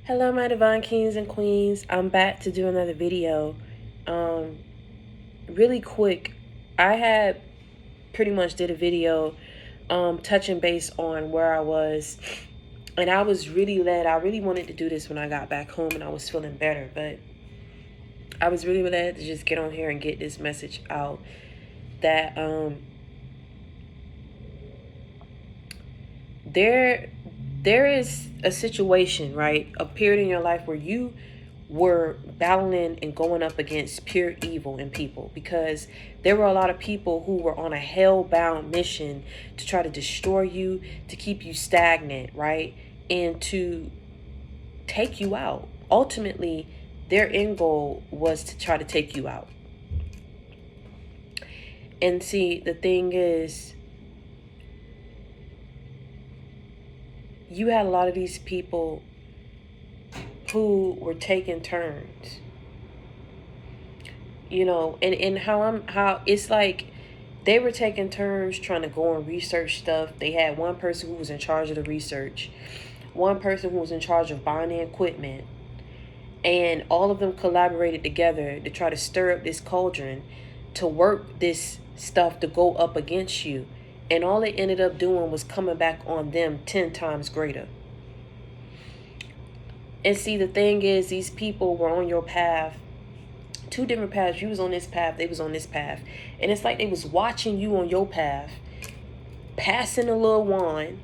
Hello, my divine kings and queens. I'm back to do another video. Really quick, I had pretty much did a video touching base on where I was, and I was really led. I really wanted to do this when I got back home and I was feeling better, but I was really led to just get on here and get this message out that there is a situation, right, a period in your life where you were battling and going up against pure evil in people, because there were a lot of people who were on a hell-bound mission to try to destroy you, to keep you stagnant, right, and to take you out. Ultimately, their end goal was to try to take you out. And see, the thing is, you had a lot of these people who were taking turns, you know, and how it's like they were taking turns trying to go and research stuff. They had one person who was in charge of the research, one person who was in charge of buying the equipment, and all of them collaborated together to try to stir up this cauldron to work this stuff to go up against you. And all it ended up doing was coming back on them 10 times greater. And see, the thing is, these people were on your path, two different paths. You was on this path, they was on this path. And it's like they was watching you on your path, passing a little wand,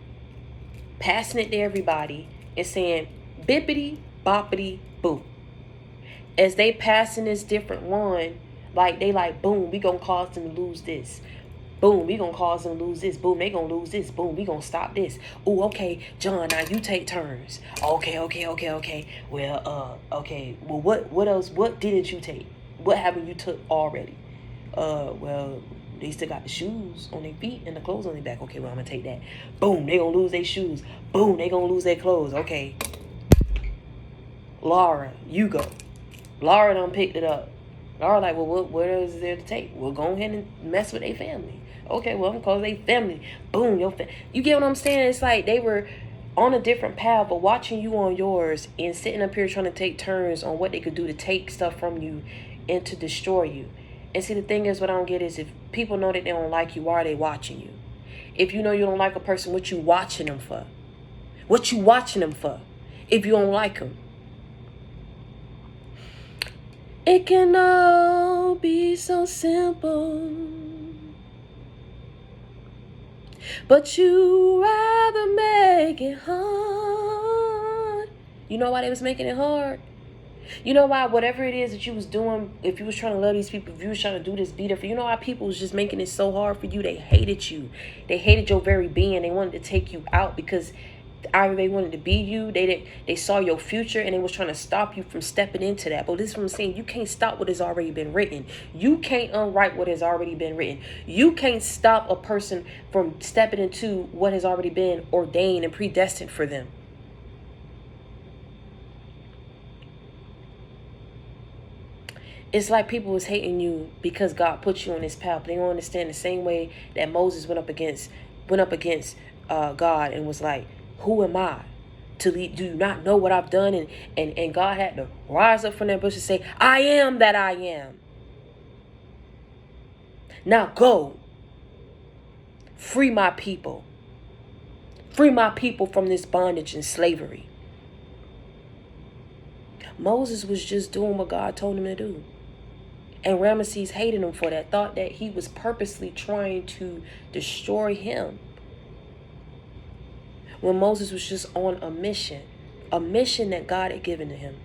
passing it to everybody, and saying, bippity, boppity, boo. As they passing this different wand, like they like, boom, we gonna cause them to lose this. Boom, we gonna cause them to lose this. Boom, they gonna lose this. Boom, we gonna stop this. Oh, okay, John, now you take turns. Okay. Well, okay. Well, what else? What didn't you take? What haven't you took already? Well, they still got the shoes on their feet and the clothes on their back. Okay, well, I'm gonna take that. Boom, they gonna lose their shoes. Boom, they gonna lose their clothes. Okay. Laura, you go. Laura done picked it up. Laura like, well, what else is there to take? Well, go ahead and mess with their family. Okay, well, I'm calling their family. Boom, you get what I'm saying? It's like they were on a different path, but watching you on yours and sitting up here trying to take turns on what they could do to take stuff from you and to destroy you. And see, the thing is, what I don't get is, if people know that they don't like you, why are they watching you? If you know you don't like a person, what you watching them for? What you watching them for if you don't like them? It can all be so simple, but you rather make it hard. You know why they was making it hard? You know why? Whatever it is that you was doing, if you was trying to love these people, if you was trying to do this, be there for you, know why people was just making it so hard for you? They hated you. They hated your very being. They wanted to take you out because either they wanted to be you, they saw your future, and they was trying to stop you from stepping into that. But this is what I'm saying. You can't stop what has already been written. You can't unwrite what has already been written. You can't stop a person from stepping into what has already been ordained and predestined for them. It's like people was hating you because God put you on this path. They don't understand the same way that Moses went up against God and was like, who am I to lead? Do you not know what I've done? And God had to rise up from that bush and say, I am that I am. Now go. Free my people. Free my people from this bondage and slavery. Moses was just doing what God told him to do. And Ramesses hated him for that, thought that he was purposely trying to destroy him. When Moses was just on a mission that God had given to him,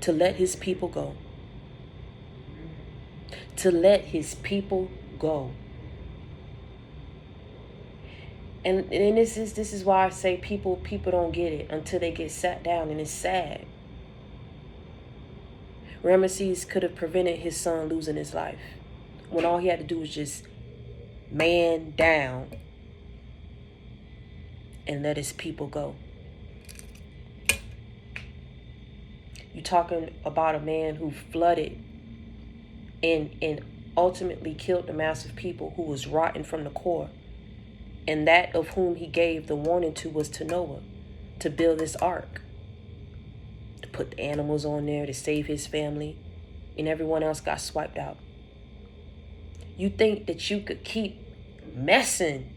to let his people go. To let his people go. And this is why I say people don't get it until they get sat down, and it's sad. Ramesses could have prevented his son losing his life when all he had to do was just man down and let his people go. You're talking about a man who flooded and ultimately killed the massive people, who was rotten from the core. And that of whom he gave the warning to was to Noah. to build this ark, to put the animals on there to save his family, and everyone else got swiped out. You think that you could keep messing?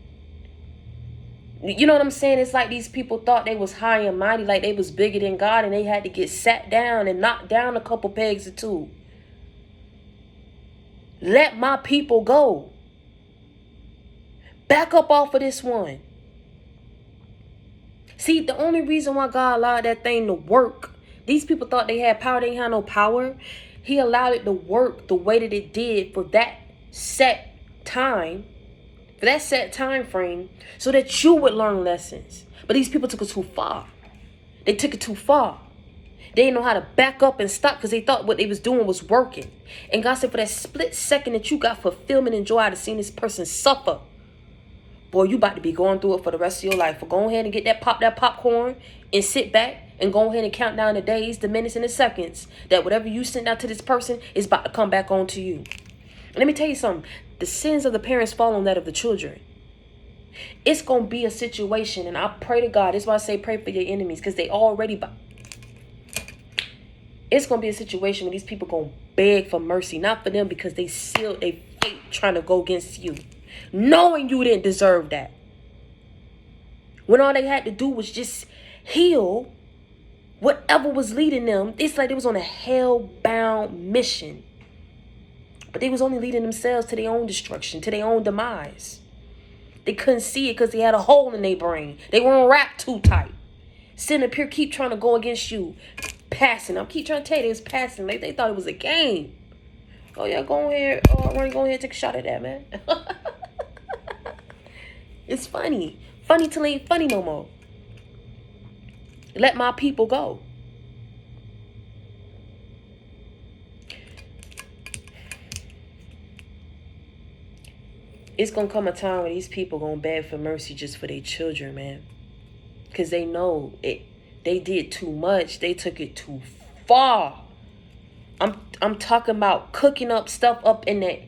You know what I'm saying? It's like these people thought they was high and mighty, like they was bigger than God, and they had to get sat down and knocked down a couple pegs or two. Let my people go. Back up off of this one. See, the only reason why God allowed that thing to work, these people thought they had power. They didn't have no power. He allowed it to work the way that it did for that set time, for that set time frame, so that you would learn lessons. But these people took it too far. They took it too far. They didn't know how to back up and stop because they thought what they was doing was working. And God said, for that split second that you got fulfillment and joy out of seeing this person suffer, boy, you about to be going through it for the rest of your life. But go ahead and get that popcorn and sit back and go ahead and count down the days, the minutes, and the seconds that whatever you sent out to this person is about to come back on to you. And let me tell you something. The sins of the parents fall on that of the children. It's going to be a situation, and I pray to God. That's why I say pray for your enemies, because they already... It's going to be a situation where these people going to beg for mercy. Not for them, because they sealed their fate trying to go against you, knowing you didn't deserve that. When all they had to do was just heal whatever was leading them. It's like they was on a hell-bound mission. But they was only leading themselves to their own destruction, to their own demise. They couldn't see it because they had a hole in their brain. They weren't wrapped too tight. Sitting up here, keep trying to go against you. Passing. I keep trying to tell you, they was passing. Like they thought it was a game. Oh, yeah, go ahead. Oh, I want to go ahead and take a shot at that, man. It's funny. Funny till ain't funny no more. Let my people go. It's going to come a time where these people going to beg for mercy just for their children, man. Because they know it. They did too much. They took it too far. I'm talking about cooking up stuff up in that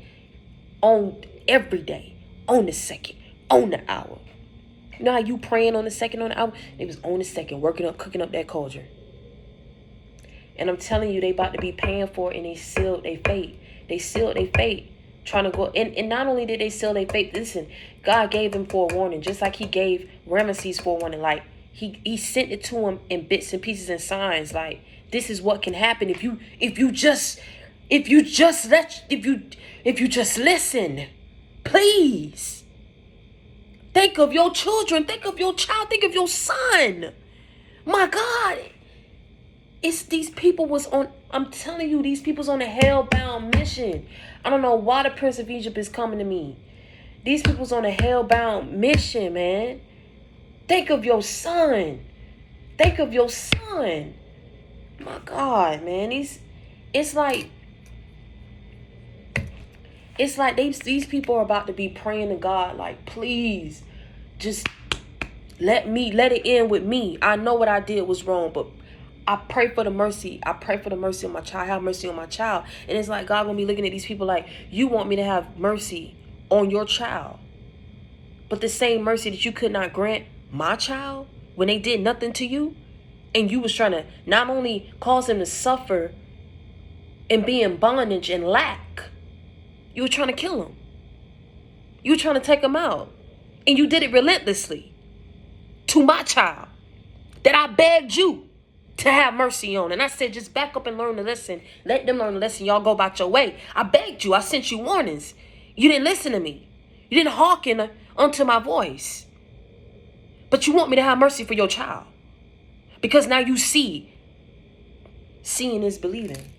on every day, on the second, on the hour. You know how you praying on the second, on the hour? They was on the second, working up, cooking up that cauldron. And I'm telling you, they about to be paying for it, and they sealed their fate. They sealed their fate. Trying to go, and not only did they seal their fate, listen, God gave them forewarning, just like he gave Ramesses forewarning. Like he sent it to him in bits and pieces and signs. Like, this is what can happen if you just listen. Please think of your children, think of your child, think of your son. My God, it's these people was on. I'm telling you, these people's on a hell-bound mission. I don't know why the Prince of Egypt is coming to me. These people's on a hell-bound mission, man. Think of your son. Think of your son. My God, man. It's like these people are about to be praying to God, like, please, just let it end with me. I know what I did was wrong, but I pray for the mercy. I pray for the mercy of my child. Have mercy on my child. And it's like God gonna be looking at these people like, you want me to have mercy on your child, but the same mercy that you could not grant my child when they did nothing to you, and you was trying to not only cause them to suffer and be in bondage and lack, you were trying to kill them. You were trying to take them out, and you did it relentlessly to my child that I begged you to have mercy on. And I said, just back up and learn the lesson. Let them learn the lesson. Y'all go about your way. I begged you. I sent you warnings. You didn't listen to me. You didn't hearken unto my voice. But you want me to have mercy for your child, because now you see. Seeing is believing.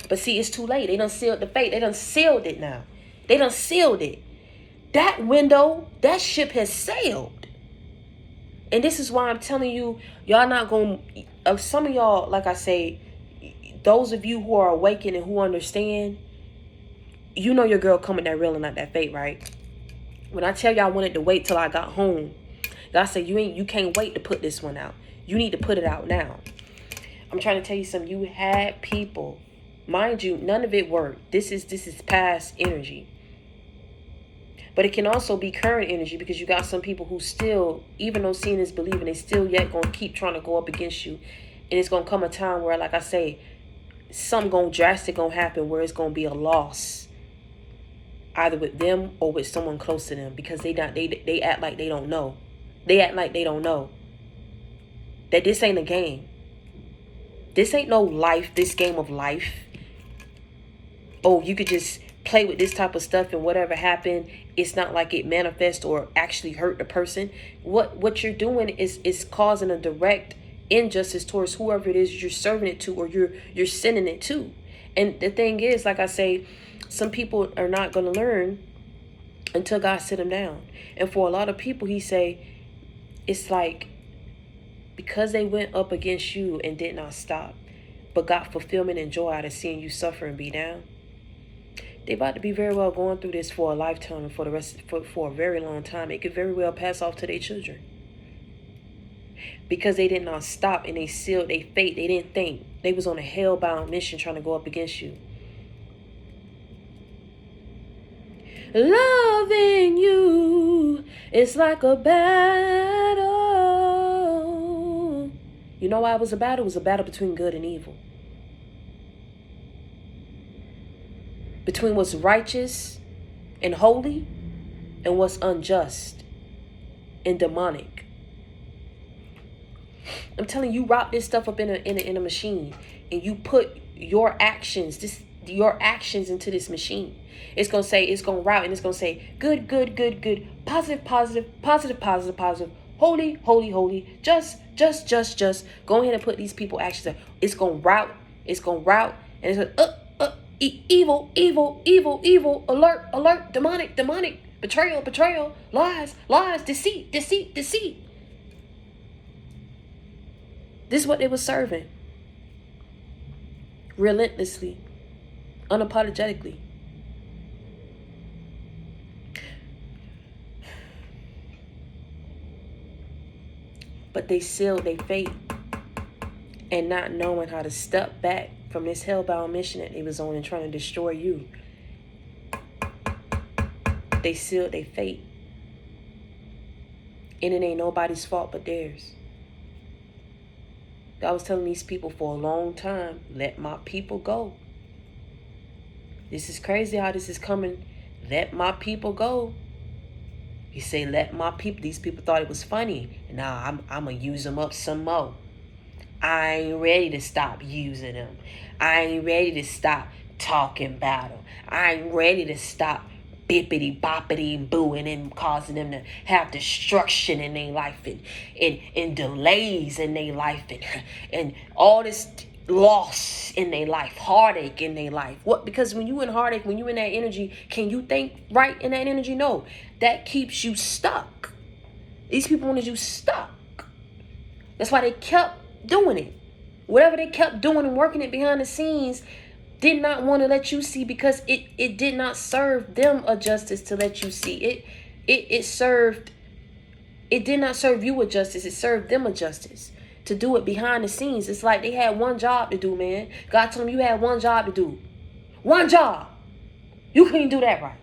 But see, it's too late. They done sealed the fate. They done sealed it now. They done sealed it. That window, that ship has sailed. And this is why I'm telling you, y'all not going to, some of y'all, like I say, those of you who are awakened and who understand, you know your girl coming that real and not that fake, right? When I tell you I wanted to wait till I got home, God said, you can't wait to put this one out. You need to put it out now. I'm trying to tell you something. You had people, mind you, none of it worked. This is past energy. But it can also be current energy, because you got some people who still, even though seeing is believing, they still yet going to keep trying to go up against you. And it's going to come a time where, like I say, something drastic going to happen where it's going to be a loss, either with them or with someone close to them, because they act like they don't know. They act like they don't know that this ain't a game. This ain't no life, this game of life. Oh, you could just play with this type of stuff and whatever happened, it's not like it manifests or actually hurt the person. What you're doing is causing a direct injustice towards whoever it is you're serving it to, or you're sending it to. And the thing is, like I say, some people are not going to learn until God sit them down. And for a lot of people, he say, it's like, because they went up against you and did not stop, but got fulfillment and joy out of seeing you suffer and be down, they about to be very well going through this for a lifetime, and for a very long time. It could very well pass off to their children, because they did not stop and they sealed their fate. They didn't think. They was on a hell-bound mission trying to go up against you. Loving you is like a battle. You know why it was a battle? It was a battle between good and evil. Between what's righteous and holy and what's unjust and demonic. I'm telling you, route this stuff up in a machine, and you put your actions into this machine. It's gonna say, it's gonna route, and it's gonna say good, good, good, good, positive, positive, positive, positive, positive, holy, holy, holy, just. Go ahead and put these people actions up. It's gonna route, and it's gonna evil, evil, evil, evil, alert, alert, demonic, demonic, betrayal, betrayal, lies, lies, deceit, deceit, deceit. This is what they were serving. Relentlessly, unapologetically. But they sealed their fate, and not knowing how to step back from this hellbound mission that they was on and trying to destroy you. They sealed their fate. And it ain't nobody's fault but theirs. I was telling these people for a long time, let my people go. This is crazy how this is coming. Let my people go. You say, let my people. These people thought it was funny. Nah, I'm going to use them up some more. I ain't ready to stop using them. I ain't ready to stop talking about them. I ain't ready to stop bippity boppity and booing and causing them to have destruction in their life and delays in their life and all this loss in their life, heartache in their life. What? Because when you in heartache, when you in that energy, can you think right in that energy? No, that keeps you stuck. These people wanted you stuck. That's why they kept doing it. Whatever they kept doing and working it behind the scenes, did not want to let you see, because it did not serve them a justice to let you see. It did not serve you a justice. It served them a justice to do it behind the scenes. It's like they had one job to do, man. God told them you had one job to do. One job. You couldn't do that right.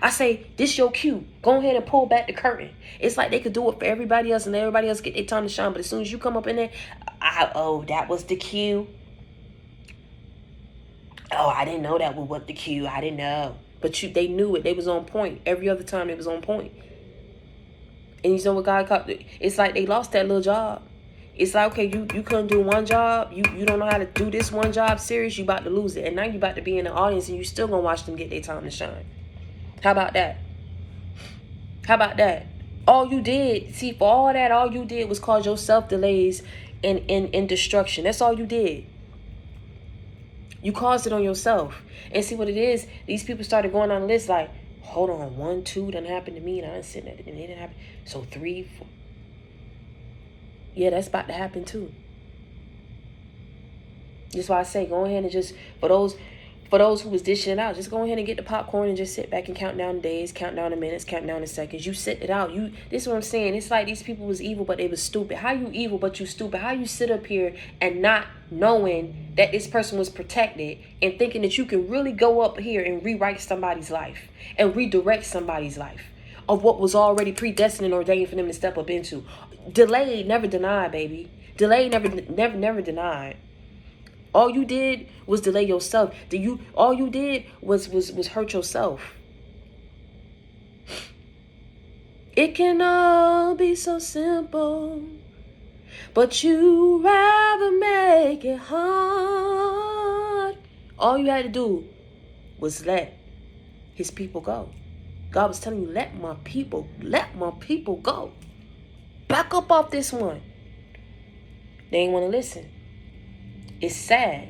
I say, this your cue. Go ahead and pull back the curtain. It's like they could do it for everybody else and everybody else get their time to shine. But as soon as you come up in there, that was the cue. Oh, I didn't know that was what the cue. I didn't know. But they knew it. They was on point. Every other time they was on point. And you know what God caught? It's like they lost that little job. It's like, okay, you couldn't do one job. You don't know how to do this one job serious. You about to lose it. And now you about to be in the audience and you still going to watch them get their time to shine. How about that? How about that? All you did, see, for all that, all you did was cause yourself delays and destruction. That's all you did. You caused it on yourself. And see what it is? These people started going on the list like, hold on, 1, 2 done happened to me, and I didn't sit there, and it didn't happen. So 3, 4. Yeah, that's about to happen too. That's why I say, go ahead and just, for those who was dishing it out, just go ahead and get the popcorn and just sit back and count down the days, count down the minutes, count down the seconds. You sit it out. This is what I'm saying. It's like these people was evil, but they was stupid. How you evil, but you stupid? How you sit up here and not knowing that this person was protected and thinking that you can really go up here and rewrite somebody's life and redirect somebody's life? of what was already predestined and ordained for them to step up into. Delayed, never denied, baby. Delayed, never denied. All you did was delay yourself. All you did was hurt yourself. It can all be so simple, but you rather make it hard. All you had to do was let his people go. God was telling you, let my people go. Back up off this one. They ain't want to listen. It's sad.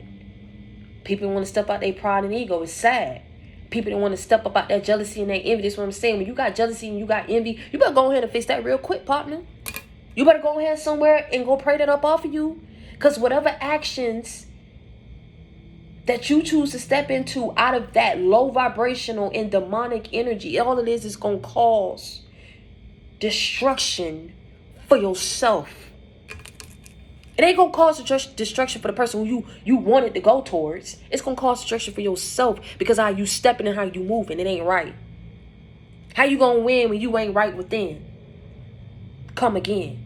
People don't want to step out their pride and ego. It's sad. People don't want to step up out that jealousy and that envy. That's what I'm saying. When you got jealousy and you got envy, you better go ahead and fix that real quick, partner. You better go ahead somewhere and go pray that up off of you. Because whatever actions that you choose to step into out of that low vibrational and demonic energy, all it is going to cause destruction for yourself. It ain't going to cause destruction for the person who you wanted to go towards. It's going to cause destruction for yourself because how you stepping and how you moving, it ain't right. How you going to win when you ain't right within? Come again.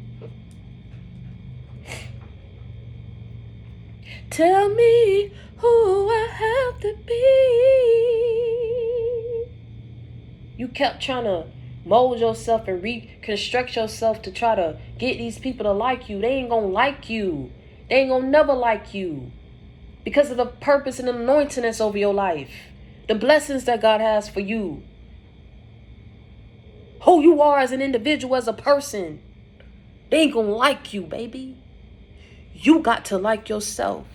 Tell me who I have to be. You kept trying to mold yourself and reconstruct yourself to try to get these people to like you. They ain't gonna like you. They ain't gonna never like you. Because of the purpose and anointing that's over your life. The blessings that God has for you. Who you are as an individual, as a person. They ain't gonna like you, baby. You got to like yourself.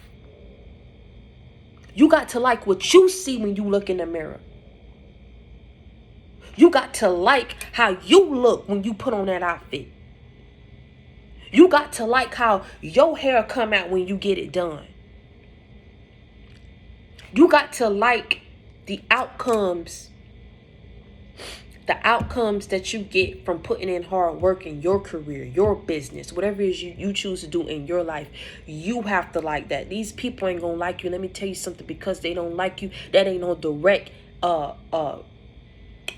You got to like what you see when you look in the mirror. You got to like how you look when you put on that outfit. You got to like how your hair come out when you get it done. You got to like the outcomes that you get from putting in hard work in your career, your business, whatever it is you choose to do in your life. You have to like that. These people ain't gonna like you. Let me tell you something. Because they don't like you, that ain't no direct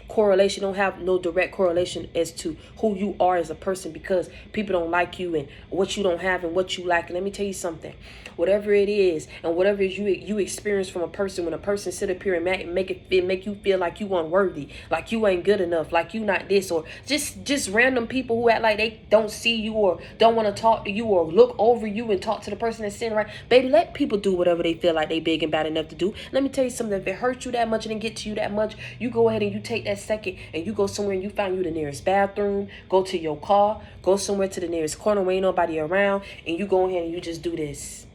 correlation. Don't have no direct correlation as to who you are as a person, because people don't like you and what you don't have and what you like. And let me tell you something. Whatever it is and whatever it is you experience from a person, when a person sit up here and make you feel like you unworthy, like you ain't good enough, like you not this, or just random people who act like they don't see you or don't want to talk to you or look over you and talk to the person that's sitting right. Baby, let people do whatever they feel like they big and bad enough to do. Let me tell you something. If it hurts you that much and didn't get to you that much, you go ahead and you take that second and you go somewhere and you find you the nearest bathroom, go to your car, go somewhere to the nearest corner where ain't nobody around, and you go ahead and you just do this.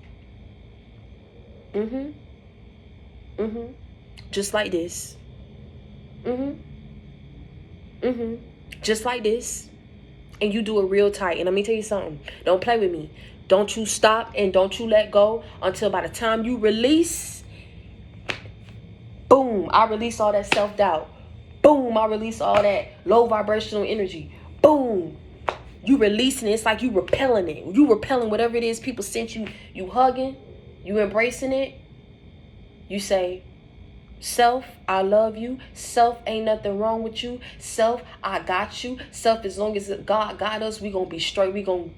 Just like this. Just like this. And you do it real tight. And let me tell you something. Don't play with me. Don't you stop and don't you let go until by the time you release. Boom. I release all that self-doubt. Boom. I release all that low vibrational energy. Boom. You releasing it. It's like you repelling it. You repelling whatever it is people sent you. You hugging. You embracing it. You say, self, I love you. Self, ain't nothing wrong with you. Self, I got you. Self, as long as God got us, we gonna be straight. We gonna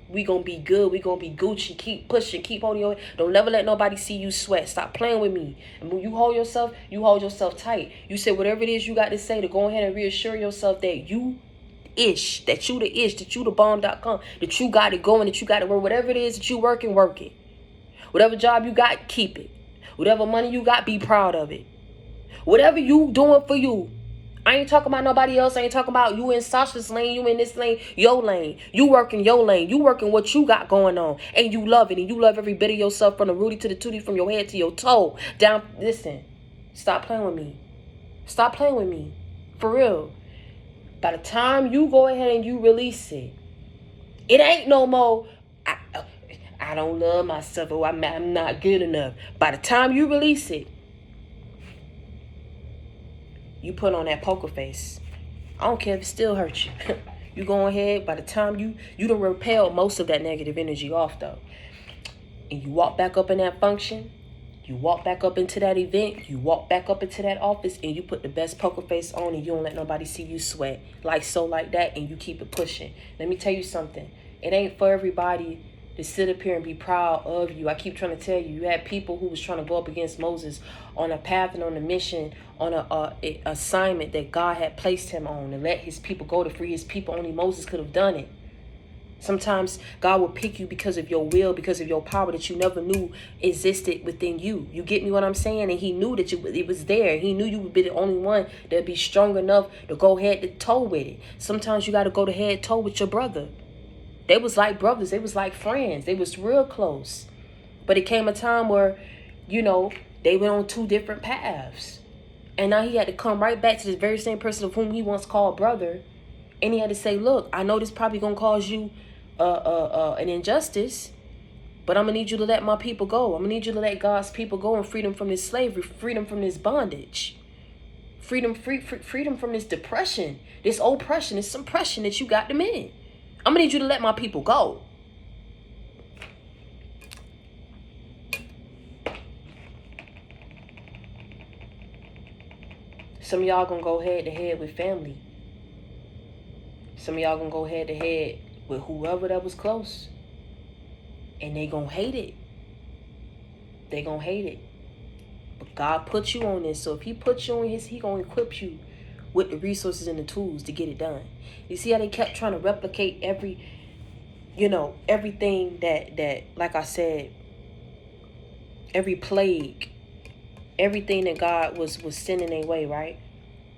be good. We gonna be Gucci. Keep pushing. Keep holding your head. Don't never let nobody see you sweat. Stop playing with me. And when you hold yourself tight. You say whatever it is you got to say to go ahead and reassure yourself that you the ish, that you the bomb.com, that you got it going, that you got it work. Whatever it is that you work it. Whatever job you got, keep it. Whatever money you got, be proud of it. Whatever you doing for you. I ain't talking about nobody else. I ain't talking about you in Sasha's lane, you in this lane, your lane. You working your lane. You working what you got going on. And you love it. And you love every bit of yourself, from the Rudy to the Tootie, from your head to your toe. Down. Listen. Stop playing with me. Stop playing with me. For real. By the time you go ahead and you release it, it ain't no more, I don't love myself, or I'm not good enough. By the time you release it, you put on that poker face. I don't care if it still hurts you. You go ahead, by the time you done repel most of that negative energy off though. And you walk back up in that function, You walk back up into that event, you walk back up into that office, and you put the best poker face on, and you don't let nobody see you sweat. Like that, and you keep it pushing. Let me tell you something. It ain't for everybody to sit up here and be proud of you. I keep trying to tell you, you had people who was trying to go up against Moses on a path and on a mission, on a assignment that God had placed him on, to let his people go, to free his people. Only Moses could have done it. Sometimes God will pick you because of your will, because of your power that you never knew existed within you. You get me what I'm saying? And he knew that it was there. He knew you would be the only one that would be strong enough to go head to toe with it. Sometimes you got to go to head toe with your brother. They was like brothers. They was like friends. They was real close. But it came a time where, they went on two different paths. And now he had to come right back to this very same person of whom he once called brother. And he had to say, look, I know this probably going to cause you an injustice, but I'm going to need you to let my people go. I'm going to need you to let God's people go and freedom from this slavery, freedom from this bondage, freedom from this depression, this oppression, this suppression that you got them in. I'm going to need you to let my people go. Some of y'all going to go head to head with family. Some of y'all going to go head to head with whoever that was close. And they going to hate it. They going to hate it. But God put you on this. So if he put you on his, he going to equip you with the resources and the tools to get it done. You see how they kept trying to replicate everything that, like I said, every plague, everything that God was sending their way, right?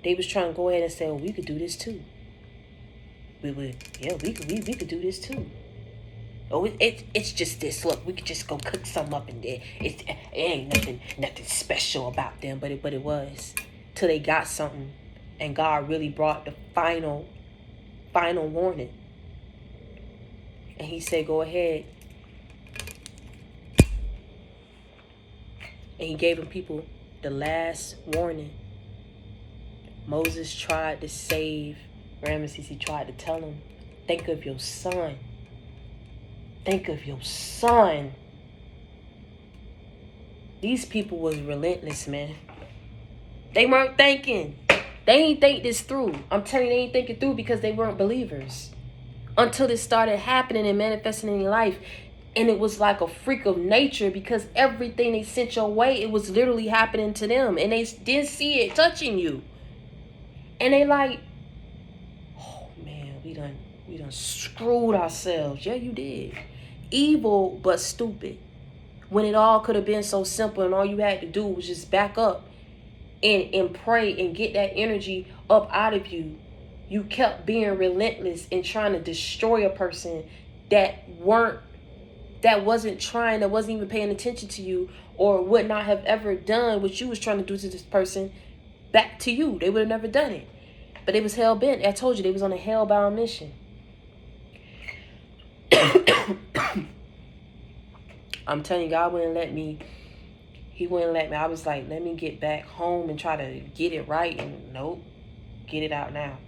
They was trying to go ahead and say, we could do this too. We could do this too. Oh, it's just this. Look, we could just go cook something up in there. It ain't nothing special about them, but it was. Till they got something, and God really brought the final warning. And he said, go ahead. And he gave them people the last warning. Moses tried to save Ramesses. He tried to tell him, think of your son. Think of your son. These people was relentless, man. They weren't thinking. They ain't think this through. I'm telling you, they ain't thinking through because they weren't believers. Until this started happening and manifesting in your life. And it was like a freak of nature because everything they sent your way, it was literally happening to them. And they didn't see it touching you. And they like, oh man, we done screwed ourselves. Yeah, you did. Evil but stupid. When it all could have been so simple and all you had to do was just back up and pray and get that energy up out of you. You kept being relentless and trying to destroy a person that wasn't even paying attention to you, or would not have ever done what you was trying to do to this person back to you. They would have never done it. But they was hell bent. I told you they was on a hell-bound mission. I'm telling you, God wouldn't let me. He wouldn't let me. I was like, let me get back home and try to get it right. And nope, get it out now.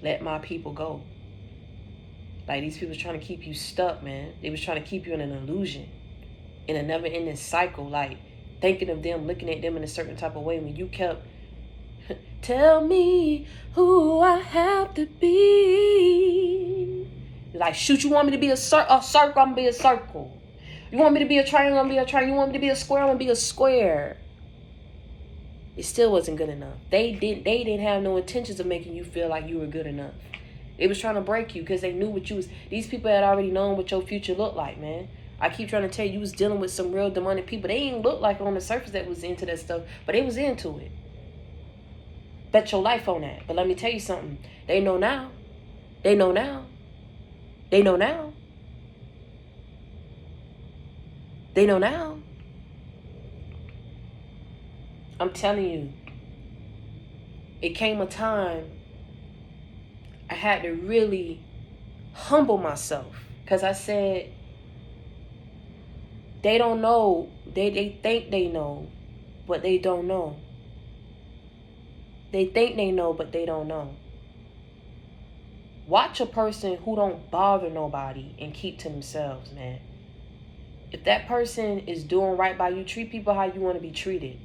Let my people go. Like, these people was trying to keep you stuck, man. They was trying to keep you in an illusion, in a never-ending cycle. Like, thinking of them, looking at them in a certain type of way when you kept, tell me who I have to be. Like, shoot, you want me to be a circle? I'm going to be a circle. You want me to be a triangle? I'm going to be a triangle. You want me to be a square? I'm going to be a square. It still wasn't good enough. They didn't have no intentions of making you feel like you were good enough. They was trying to break you because they knew what you was. These people had already known what your future looked like, man. I keep trying to tell you, you was dealing with some real demonic people. They didn't look like on the surface that was into that stuff, but they was into it. Bet your life on that. But let me tell you something. They know now. They know now. They know now. They know now. I'm telling you, it came a time I had to really humble myself, because I said, they don't know. They think they know, but they don't know. They think they know, but they don't know. Watch a person who don't bother nobody and keep to themselves, man. If that person is doing right by you, treat people how you want to be treated.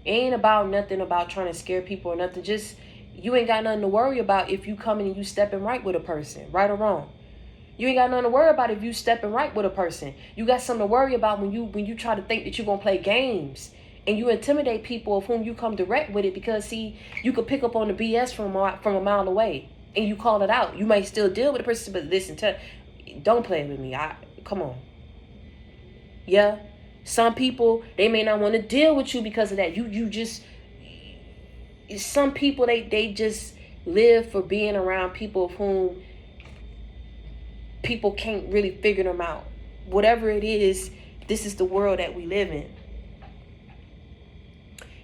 It ain't about nothing about trying to scare people or nothing. Just, you ain't got nothing to worry about if you coming and you stepping right with a person, right or wrong. You ain't got nothing to worry about if you stepping right with a person. You got something to worry about when you try to think that you're going to play games and you intimidate people of whom you come direct with it, because, see, you could pick up on the BS from a mile away and you call it out. You might still deal with the person, but listen, don't play with me. Come on. Yeah. Some people, they may not want to deal with you because of that. Some people, they just live for being around people of whom people can't really figure them out. Whatever it is, this is the world that we live in.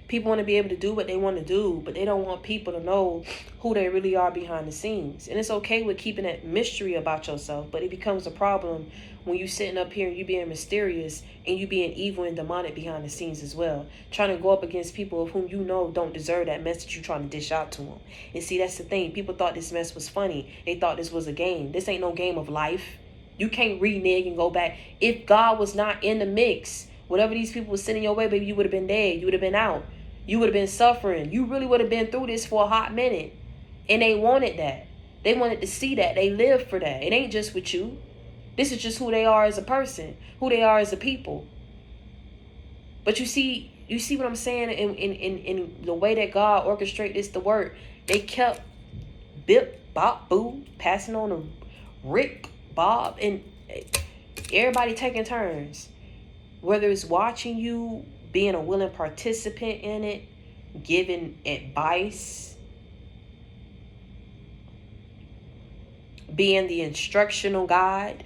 People want to be able to do what they want to do, but they don't want people to know who they really are behind the scenes. And it's okay with keeping that mystery about yourself, but it becomes a problem when you sitting up here and you being mysterious and you being evil and demonic behind the scenes as well, trying to go up against people of whom you know don't deserve that message you're trying to dish out to them. And see, that's the thing. People thought this mess was funny. They thought this was a game. This ain't no game of life. You can't renege and go back. If God was not in the mix, whatever these people was sending your way, baby, you would have been dead. You would have been out. You would have been suffering. You really would have been through this for a hot minute. And they wanted that. They wanted to see that. They lived for that. It ain't just with you. This is just who they are as a person, who they are as a people. But you see what I'm saying in the way that God orchestrated this to work. They kept Bip, Bop, Boo, passing on to Rick, Bob, and everybody taking turns. Whether it's watching you, being a willing participant in it, giving advice, being the instructional guide,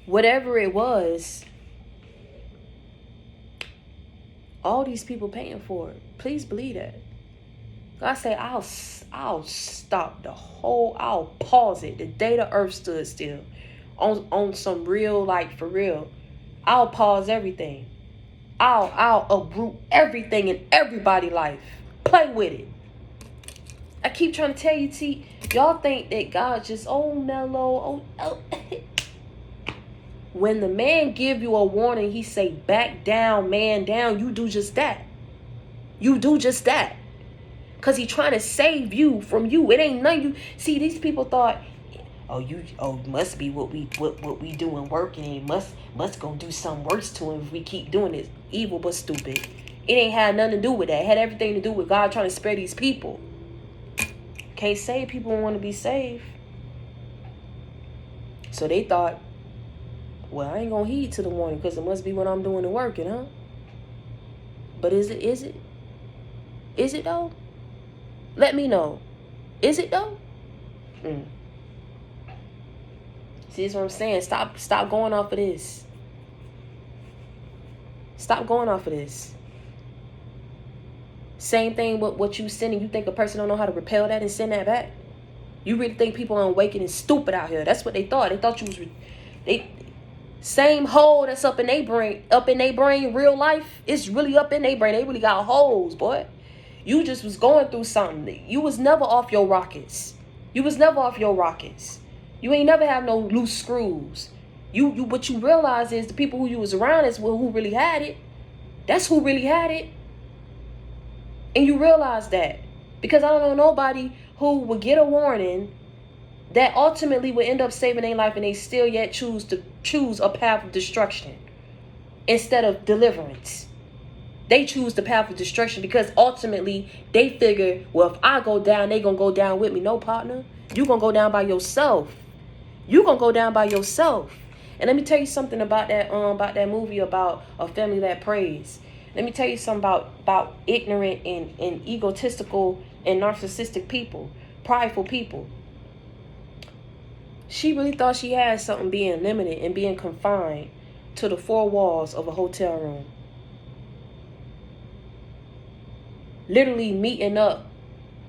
whatever it was, all these people paying for it. Please believe that. God say, I'll stop I'll pause it the day the earth stood still. On some real, like, for real. I'll pause everything. I'll uproot everything in everybody's life. Play with it. I keep trying to tell you, y'all think that God just, mellow, When the man give you a warning, he say, back down, man down. You do just that. You do just that. Because he trying to save you from you. It ain't nothing you. See, these people thought, must be what we doing working. It must gonna do something worse to him if we keep doing this. Evil but stupid. It ain't had nothing to do with that. It had everything to do with God trying to spare these people. Can't save people who want to be saved. So they thought, well, I ain't gonna heed to the warning because it must be when I'm doing the working, huh? But is it? Is it though? Let me know. Is it though? See, that's what I'm saying. Stop going off of this. Stop going off of this. Same thing with what you sending. You think a person don't know how to repel that and send that back? You really think people are awakened and stupid out here? That's what they thought. They thought you was same hole that's up in their brain, real life. It's really up in their brain. They really got holes, boy. You just was going through something. You was never off your rockets. You ain't never have no loose screws. What you realize is the people who you was around is who really had it. That's who really had it. And you realize that. Because I don't know nobody who would get a warning that ultimately would end up saving their life and they still yet choose a path of destruction instead of deliverance. They choose the path of destruction because ultimately they figure, well, if I go down, they gonna go down with me. No, partner. You gonna go down by yourself. And let me tell you something about that movie about a family that prays. Let me tell you something about ignorant and egotistical and narcissistic people, prideful people. She really thought she had something being limited and being confined to the four walls of a hotel room. Literally meeting up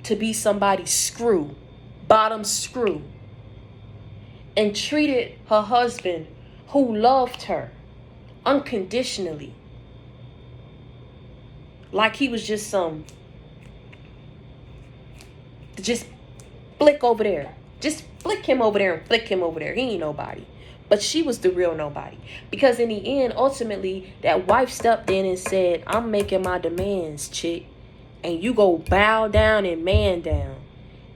to be somebody's screw, bottom screw. And treated her husband, who loved her unconditionally, like he was just just flick over there. Just flick him over there and flick him over there. He ain't nobody. But she was the real nobody. Because in the end, ultimately, that wife stepped in and said, I'm making my demands, chick. And you go bow down and man down.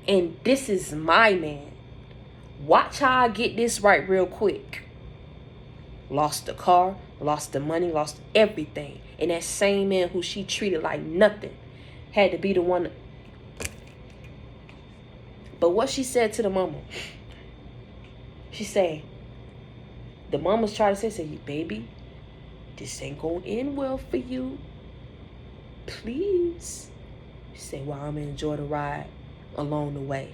And this is my man. Watch how I get this right real quick. Lost the car, lost the money, lost everything. And that same man who she treated like nothing had to be the one. But what she said to the mama, she said, the mama's trying to say, baby, this ain't gonna end well for you. Please. She said, well, I'm gonna enjoy the ride along the way.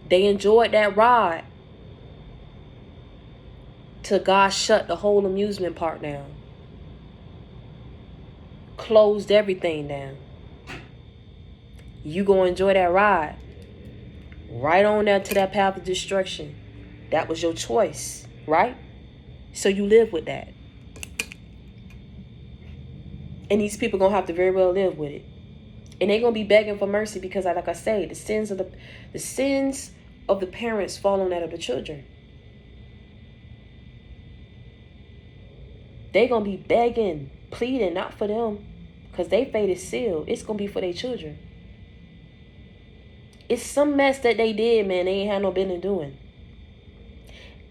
They enjoyed that ride till God shut the whole amusement park down. Closed everything down. You gonna enjoy that ride. Right on there to that path of destruction. That was your choice, right? So you live with that. And these people gonna have to very well live with it. And they're gonna be begging for mercy because, like I say, the sins of the parents fall on that of the children. They're gonna be begging, pleading, not for them, because their fate is sealed. It's gonna be for their children. It's some mess that they did, man, they ain't had no business doing.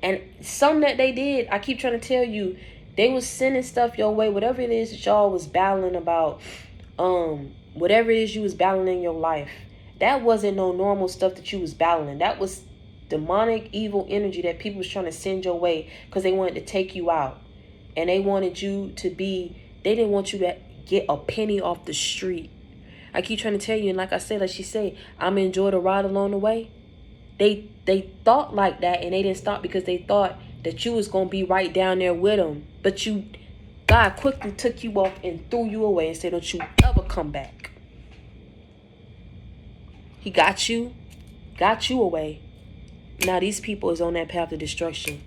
And some that they did, I keep trying to tell you, they was sending stuff your way, whatever it is that y'all was battling about, whatever it is you was battling in your life, that wasn't no normal stuff that you was battling. That was demonic, evil energy that people was trying to send your way because they wanted to take you out. And they wanted you to be, they didn't want you to get a penny off the street. I keep trying to tell you, and like I said, like she said, I'm gonna enjoy the ride along the way. They thought like that, and they didn't stop because they thought that you was gonna be right down there with them. But God quickly took you off and threw you away and said, don't you ever come back. He got you away. Now these people is on that path of destruction.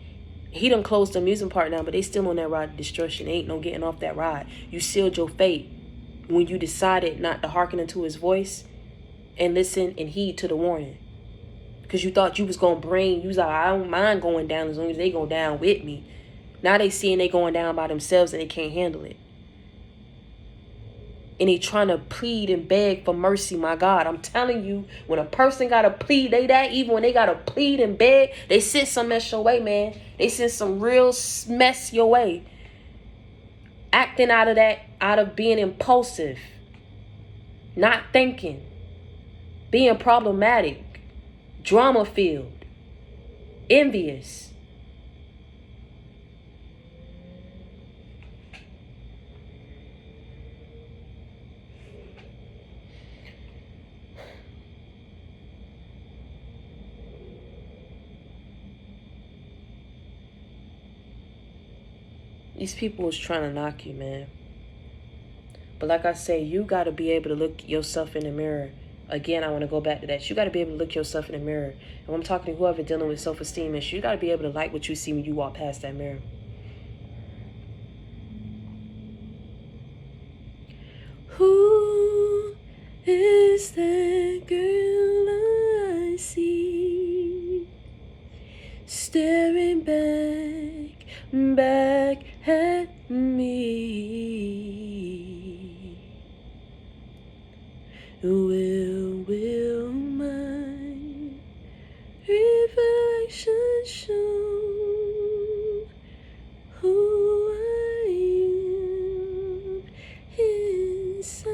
He done closed the amusement park now, but they still on that ride of destruction. Ain't no getting off that ride. You sealed your fate when you decided not to hearken into his voice and listen and heed to the warning. Because you thought you was going to you was like, I don't mind going down as long as they go down with me. Now they seeing they going down by themselves and they can't handle it. And they trying to plead and beg for mercy, my God. I'm telling you, when a person got to plead, they that evil, when they got to plead and beg, they send some mess your way, man. They send some real mess your way. Acting out of being impulsive. Not thinking. Being problematic. Drama-filled. Envious. These people was trying to knock you, man. But like I say, you got to be able to look yourself in the mirror. Again, I want to go back to that. You got to be able to look yourself in the mirror. And when I'm talking to whoever dealing with self-esteem issues, you got to be able to like what you see when you walk past that mirror. Who is that girl I see staring back at me? Will my reflection show who I am inside?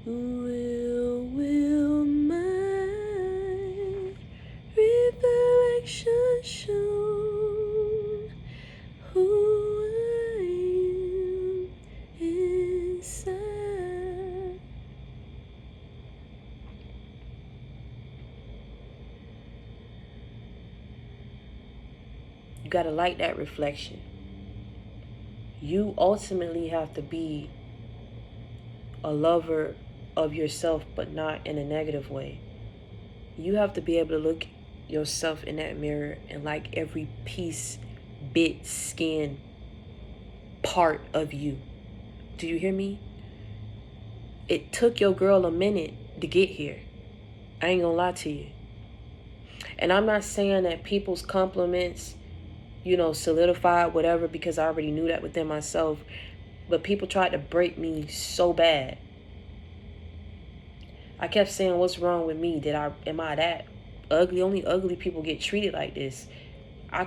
Will my reflection show who I am inside? You gotta like that reflection. You ultimately have to be a lover of yourself, but not in a negative way. You have to be able to look yourself in that mirror and like every piece, bit, skin, part of you. Do you hear me? it took your girl a minute to get here. I ain't gonna lie to you. And I'm not saying that people's compliments, solidified whatever, because I already knew that within myself. But people tried to break me so bad. I kept saying, what's wrong with me? Am I that ugly? Only ugly people get treated like this. I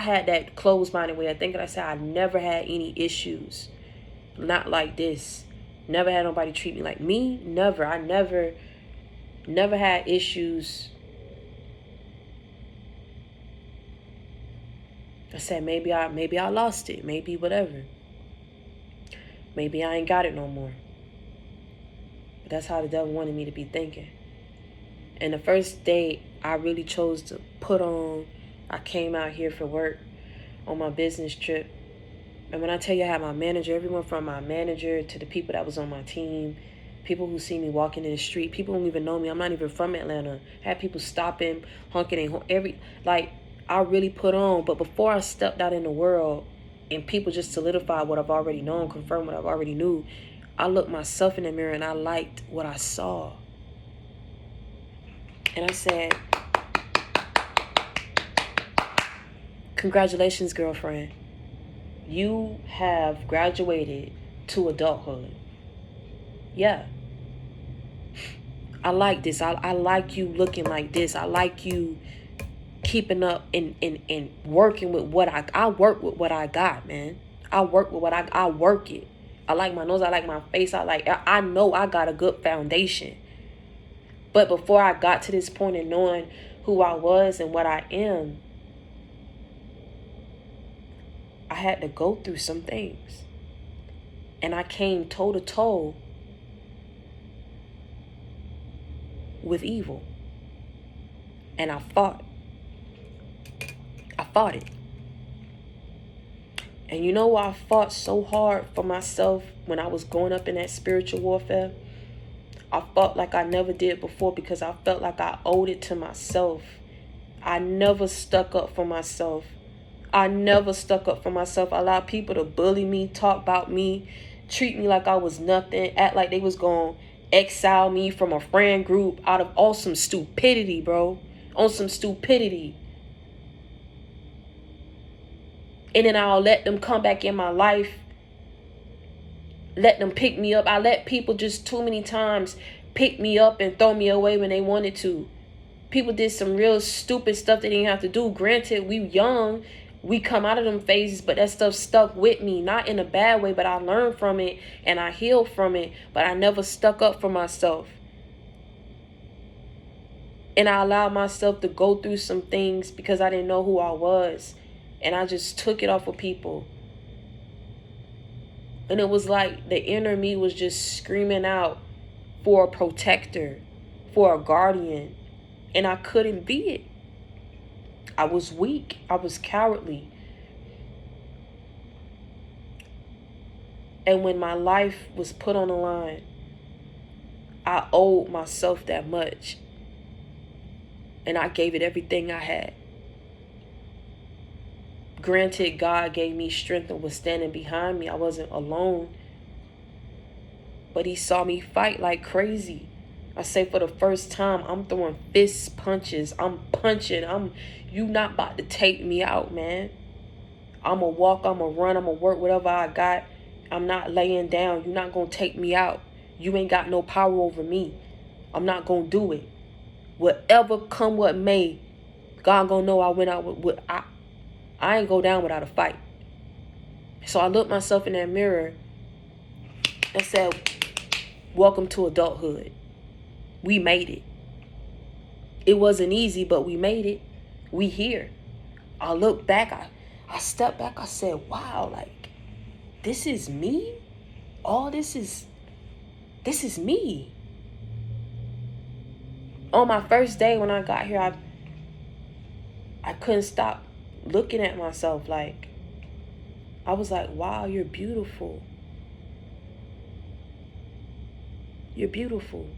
had that closed-minded way. I think that I said I never had any issues. Not like this. Never had nobody treat me like me. Never. I never had issues. I said maybe I lost it. Maybe whatever. Maybe I ain't got it no more. But that's how the devil wanted me to be thinking. And the first day I really chose to put on, I came out here for work on my business trip. And when I tell you I had my manager, everyone from my manager to the people that was on my team, people who see me walking in the street, people who don't even know me. I'm not even from Atlanta. I had people stopping, honking, and I really put on. But before I stepped out in the world and people just solidified what I've already known, confirmed what I've already knew, I looked myself in the mirror and I liked what I saw. And I said, congratulations, girlfriend. You have graduated to adulthood. Yeah. I like this. I like you looking like this. I like you keeping up and working with what I work with what I got, man. I work with what I work it. I like my nose. I like my face. I know I got a good foundation. But before I got to this point of knowing who I was and what I am, I had to go through some things. And I came toe to toe with evil. And I fought. it. And you know why I fought so hard for myself when I was going up in that spiritual warfare? I fought like I never did before because I felt like I owed it to myself. I never stuck up for myself. I allowed people to bully me, talk about me, treat me like I was nothing, act like they was going to exile me from a friend group out of all some stupidity, bro. On some stupidity. And then I'll let them come back in my life. Let them pick me up. I let people just too many times pick me up and throw me away when they wanted to. People did some real stupid stuff they didn't have to do. Granted, we young. We come out of them phases, but that stuff stuck with me. Not in a bad way, but I learned from it and I healed from it. But I never stuck up for myself. And I allowed myself to go through some things because I didn't know who I was. And I just took it off of people. And it was like the inner me was just screaming out for a protector, for a guardian. And I couldn't be it. I was weak. I was cowardly. And when my life was put on the line, I owed myself that much. And I gave it everything I had. Granted, God gave me strength and was standing behind me. I wasn't alone. But he saw me fight like crazy. I say for the first time, I'm throwing fist punches. I'm punching. You not about to take me out, man. I'm going to walk. I'm going to run. I'm going to work whatever I got. I'm not laying down. You're not going to take me out. You ain't got no power over me. I'm not going to do it. Whatever come what may, God going to know I went out with I ain't go down without a fight. So I looked myself in that mirror and said, welcome to adulthood. We made it. It wasn't easy, but we made it. We here. I looked back. I stepped back. I said, wow, like, this is me? All this is me. On my first day when I got here, I couldn't stop looking at myself. Like, I was like, wow, you're beautiful. You're beautiful.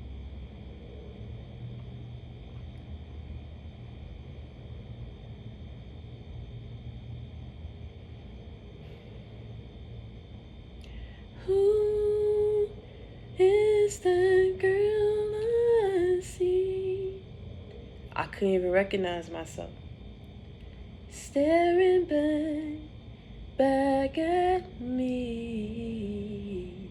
Who is Is the girl I see? I couldn't even recognize myself. Staring back at me.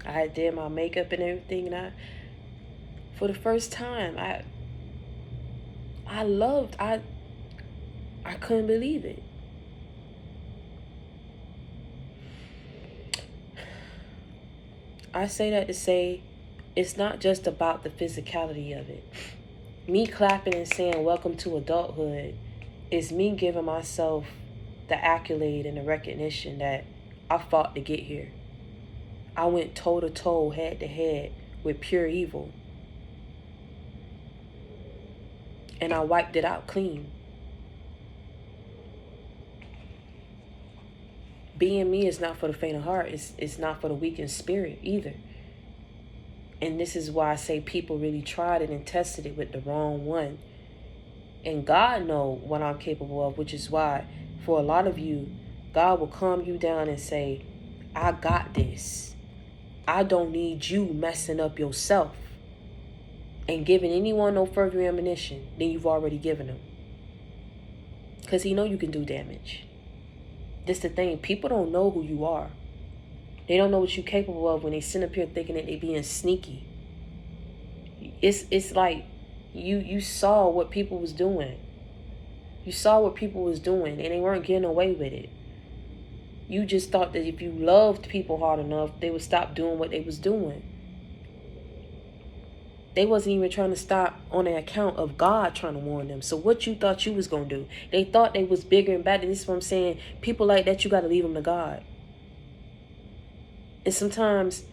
I did my makeup and everything, and for the first time, I couldn't believe it. I say that to say, it's not just about the physicality of it. Me clapping and saying, welcome to adulthood, is me giving myself the accolade and the recognition that I fought to get here. I went toe to toe, head to head with pure evil. And I wiped it out clean. Being me is not for the faint of heart. It's not for the weak in spirit either. And this is why I say people really tried it and tested it with the wrong one. And God knows what I'm capable of, which is why for a lot of you, God will calm you down and say, I got this. I don't need you messing up yourself and giving anyone no further ammunition than you've already given them. Because he know you can do damage. This the thing. People don't know who you are. They don't know what you're capable of when they sit up here thinking that they being sneaky. It's like you saw what people was doing. You saw what people was doing and they weren't getting away with it. You just thought that if you loved people hard enough, they would stop doing what they was doing. They wasn't even trying to stop on the account of God trying to warn them. So what you thought you was going to do? They thought they was bigger and better. This is what I'm saying. People like that, you got to leave them to God. And sometimes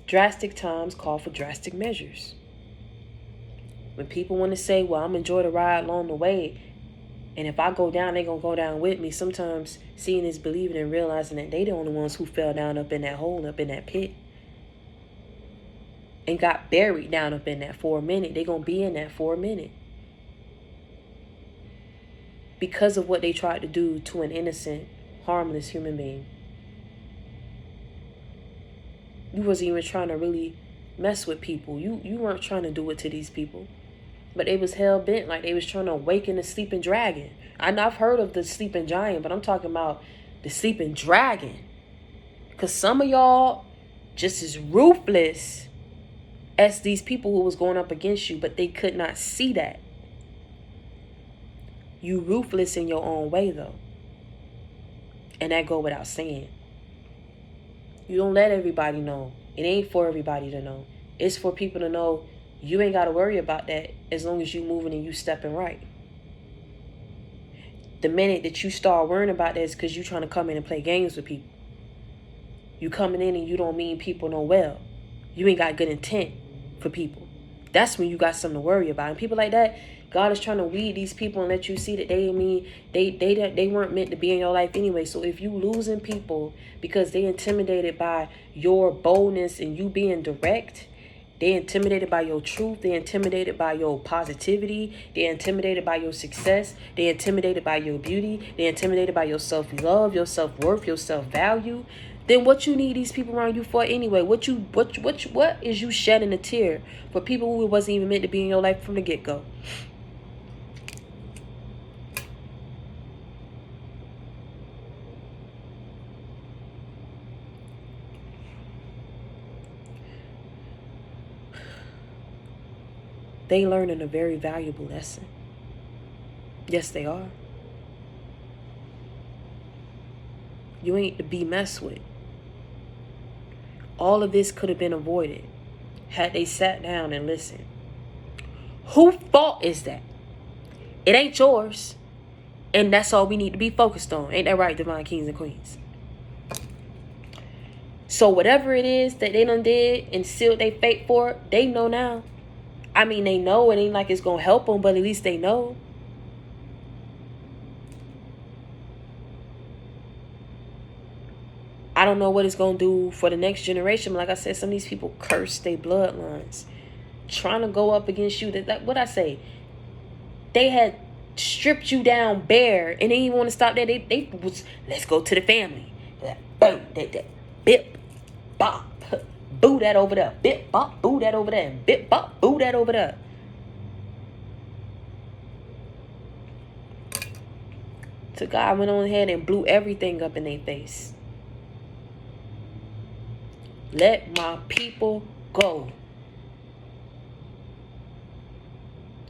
drastic times call for drastic measures. When people want to say, well, I'm enjoy the ride along the way, and if I go down, they're going to go down with me. Sometimes seeing is believing and realizing that they the only ones who fell down up in that hole, up in that pit. And got buried down up in that for a minute. They're going to be in that for a minute. Because of what they tried to do to an innocent, harmless human being. You wasn't even trying to really mess with people. You weren't trying to do it to these people. But they was hell-bent like they was trying to awaken the sleeping dragon. I know I've heard of the sleeping giant, but I'm talking about the sleeping dragon. Because some of y'all just as ruthless as these people who was going up against you, but they could not see that. You ruthless in your own way, though. And that go without saying. You don't let everybody know. It ain't for everybody to know. It's for people to know you ain't got to worry about that as long as you moving and you stepping right. The minute that you start worrying about that is because you trying to come in and play games with people. You coming in and you don't mean people no well. You ain't got good intent for people. That's when you got something to worry about. And people like that, God is trying to weed these people and let you see that they weren't meant to be in your life anyway. So if you losing people because they intimidated by your boldness and you being direct, they intimidated by your truth. They intimidated by your positivity. They intimidated by your success. They intimidated by your beauty. They intimidated by your self-love, your self-worth, your self-value. Then what you need these people around you for anyway? What is you shedding a tear for people who wasn't even meant to be in your life from the get-go? They learning a very valuable lesson. Yes, they are. You ain't to be messed with. All of this could have been avoided had they sat down and listened. Whose fault is that? It ain't yours. And that's all we need to be focused on. Ain't that right, divine kings and queens? So whatever it is that they done did and sealed their fate for, they know now. I mean, they know it ain't like it's going to help them, but at least they know. I don't know what it's going to do for the next generation. Like I said, some of these people curse their bloodlines. Trying to go up against you. What I say? They had stripped you down bare, and they didn't want to stop there. They was, let's go to the family. Boom, bip, bop, boo that over there. Bip, bop, boo that over there. Bip, bop, boo that over there. So God went on ahead and blew everything up in their face. Let my people go.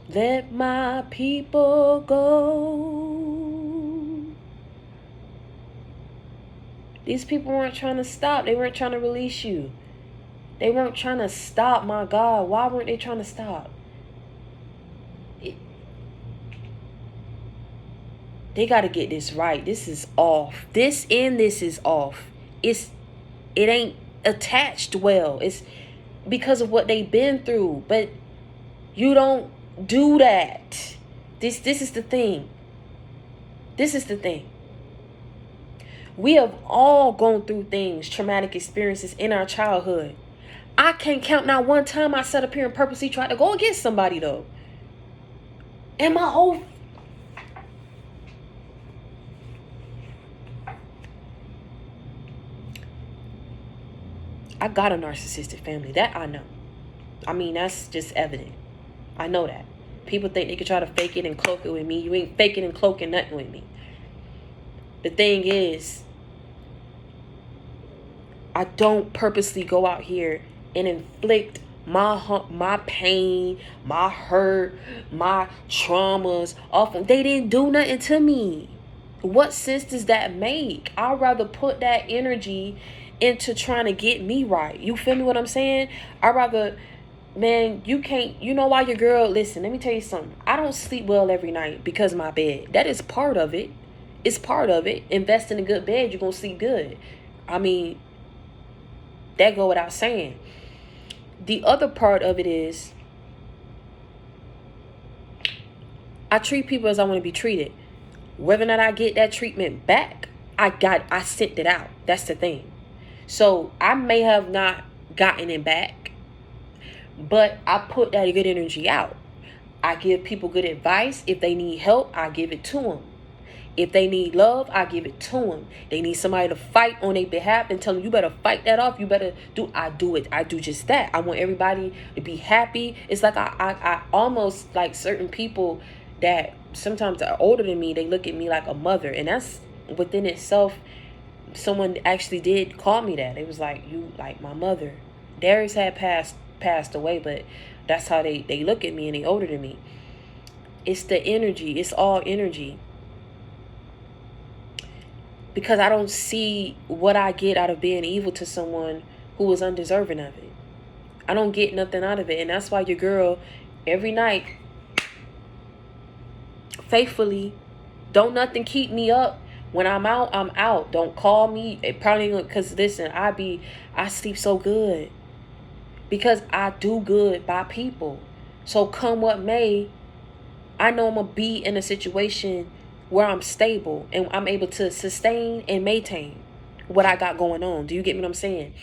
Let my people go. These people weren't trying to stop. They weren't trying to release you. They weren't trying to stop, my God. Why weren't they trying to stop? They got to get this right. This is off. This is off. It ain't attached well. It's because of what they've been through. But you don't do that. This is the thing. This is the thing. We have all gone through things, traumatic experiences in our childhood. I can't count not one time I sat up here and purposely tried to go against somebody, though. And my whole... I got a narcissistic family. That I know. I mean, that's just evident. I know that. People think they could try to fake it and cloak it with me. You ain't faking and cloaking nothing with me. The thing is, I don't purposely go out here and inflict my pain, my hurt, my traumas off them. They didn't do nothing to me. What sense does that make? I'd rather put that energy into trying to get me right. You feel me what I'm saying? I'd rather... Man, you can't... You know why your girl... Listen, let me tell you something. I don't sleep well every night because of my bed. That is part of it. It's part of it. Invest in a good bed, you're going to sleep good. I mean, that go without saying. The other part of it is, I treat people as I want to be treated. Whether or not I get that treatment back, I sent it out. That's the thing. So I may have not gotten it back, but I put that good energy out. I give people good advice. If they need help, I give it to them. If they need love, I give it to them. They need somebody to fight on their behalf and tell them, you better fight that off. You better do. I do it. I do just that. I want everybody to be happy. It's like I almost like certain people that sometimes are older than me. They look at me like a mother. And that's within itself. Someone actually did call me that. It was like, you like my mother. Darius had passed away, but that's how they look at me, and they older than me. It's the energy. It's all energy. Because I don't see what I get out of being evil to someone who was undeserving of it. I don't get nothing out of it. And that's why your girl, every night, faithfully, don't nothing keep me up. When I'm out, I'm out. Don't call me. It probably, because listen, I sleep so good. Because I do good by people. So come what may, I know I'm going to be in a situation where I'm stable and I'm able to sustain and maintain what I got going on. Do you get what I'm saying?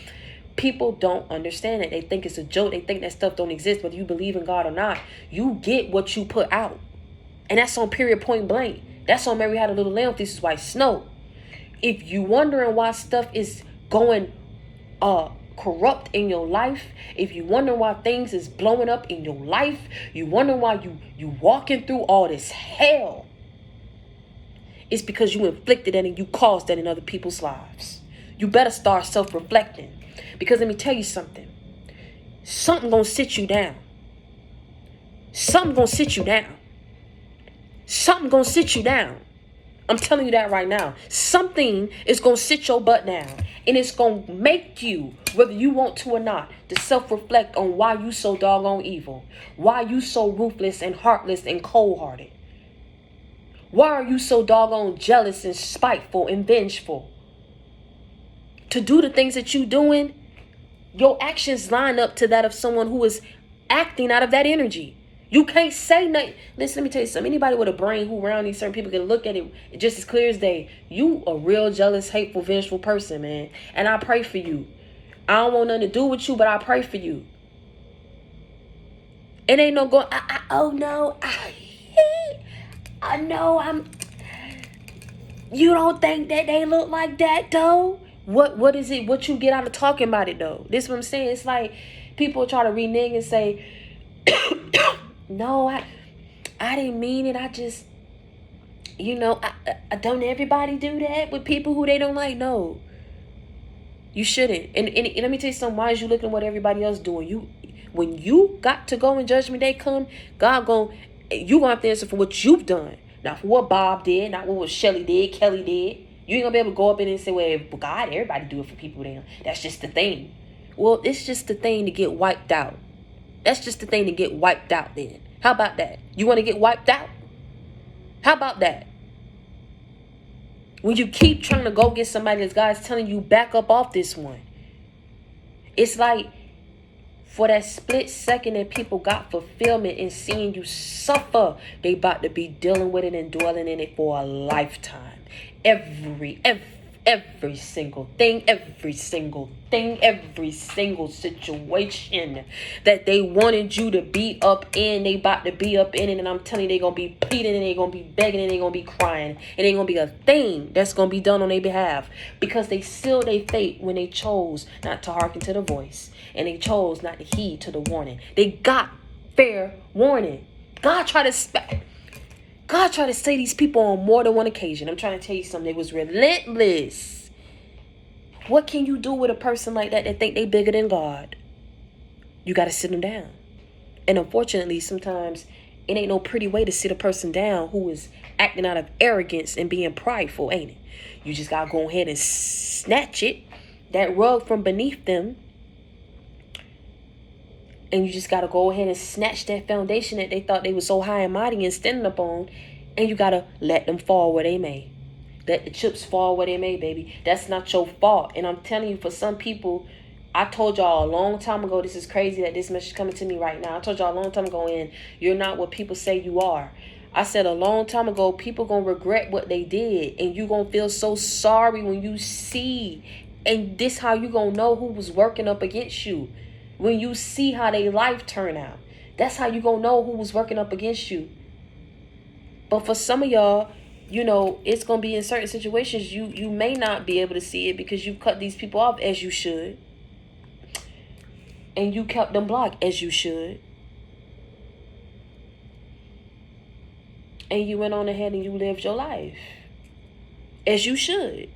People don't understand it. They think it's a joke. They think that stuff don't exist, whether you believe in God or not. You get what you put out. And that's on period, point blank. That's on Mary Had a Little Lamb, This Is White Snow. If you wondering why stuff is going corrupt in your life, if you wonder why things is blowing up in your life, you wonder why you walking through all this hell, it's because you inflicted that and you caused that in other people's lives. You better start self-reflecting. Because let me tell you something. Something gonna sit you down. Something gonna sit you down. Something gonna sit you down. I'm telling you that right now. Something is gonna sit your butt down. And it's gonna make you, whether you want to or not, to self-reflect on why you so doggone evil. Why you so ruthless and heartless and cold-hearted. Why are you so doggone jealous and spiteful and vengeful? To do the things that you doing, your actions line up to that of someone who is acting out of that energy. You can't say nothing. Listen, let me tell you something. Anybody with a brain who around these certain people can look at it just as clear as day. You a real jealous, hateful, vengeful person, man. And I pray for you. I don't want nothing to do with you, but I pray for you. It ain't no going, oh no, I know you don't think that they look like that though? What is it? What you get out of talking about it though? This is what I'm saying. It's like people try to renege and say, no, I didn't mean it. I just, I don't everybody do that with people who they don't like? No. You shouldn't. And let me tell you something. Why is you looking at what everybody else doing? When you got to go when Judgment Day come, you gonna have to answer for what you've done. Not for what Bob did, not what Shelly did, Kelly did. You ain't gonna be able to go up in and say, well, God, everybody do it for people then. That's just the thing. Well, it's just the thing to get wiped out. That's just the thing to get wiped out then. How about that? You want to get wiped out? How about that? When you keep trying to go get somebody that God's telling you back up off this one. It's like for that split second that people got fulfillment in seeing you suffer, they about to be dealing with it and dwelling in it for a lifetime. Every single thing, every single situation that they wanted you to be up in, they about to be up in it. And I'm telling you, they gonna be pleading and they gonna be begging and they gonna be crying. And ain't gonna be a thing that's gonna be done on their behalf, because they sealed their fate when they chose not to hearken to the voice, and they chose not to heed to the warning. They got fair warning. God tried to say these people on more than one occasion. I'm trying to tell you something. They was relentless. What can you do with a person like that think they bigger than God? You got to sit them down. And unfortunately, sometimes it ain't no pretty way to sit a person down who is acting out of arrogance and being prideful, ain't it? You just got to go ahead and snatch that rug from beneath them. And you just got to go ahead and snatch that foundation that they thought they were so high and mighty and standing up on. And you got to let them fall where they may. Let the chips fall where they may, baby. That's not your fault. And I'm telling you, for some people, I told y'all a long time ago, this is crazy that this message is coming to me right now. I told y'all a long time ago, and you're not what people say you are. I said a long time ago, people going to regret what they did. And you going to feel so sorry when you see. And this how you going to know who was working up against you. When you see how their life turn out. That's how you going to know who was working up against you. But for some of y'all, it's going to be in certain situations you may not be able to see it because you cut these people off as you should. And you kept them blocked as you should. And you went on ahead and you lived your life as you should.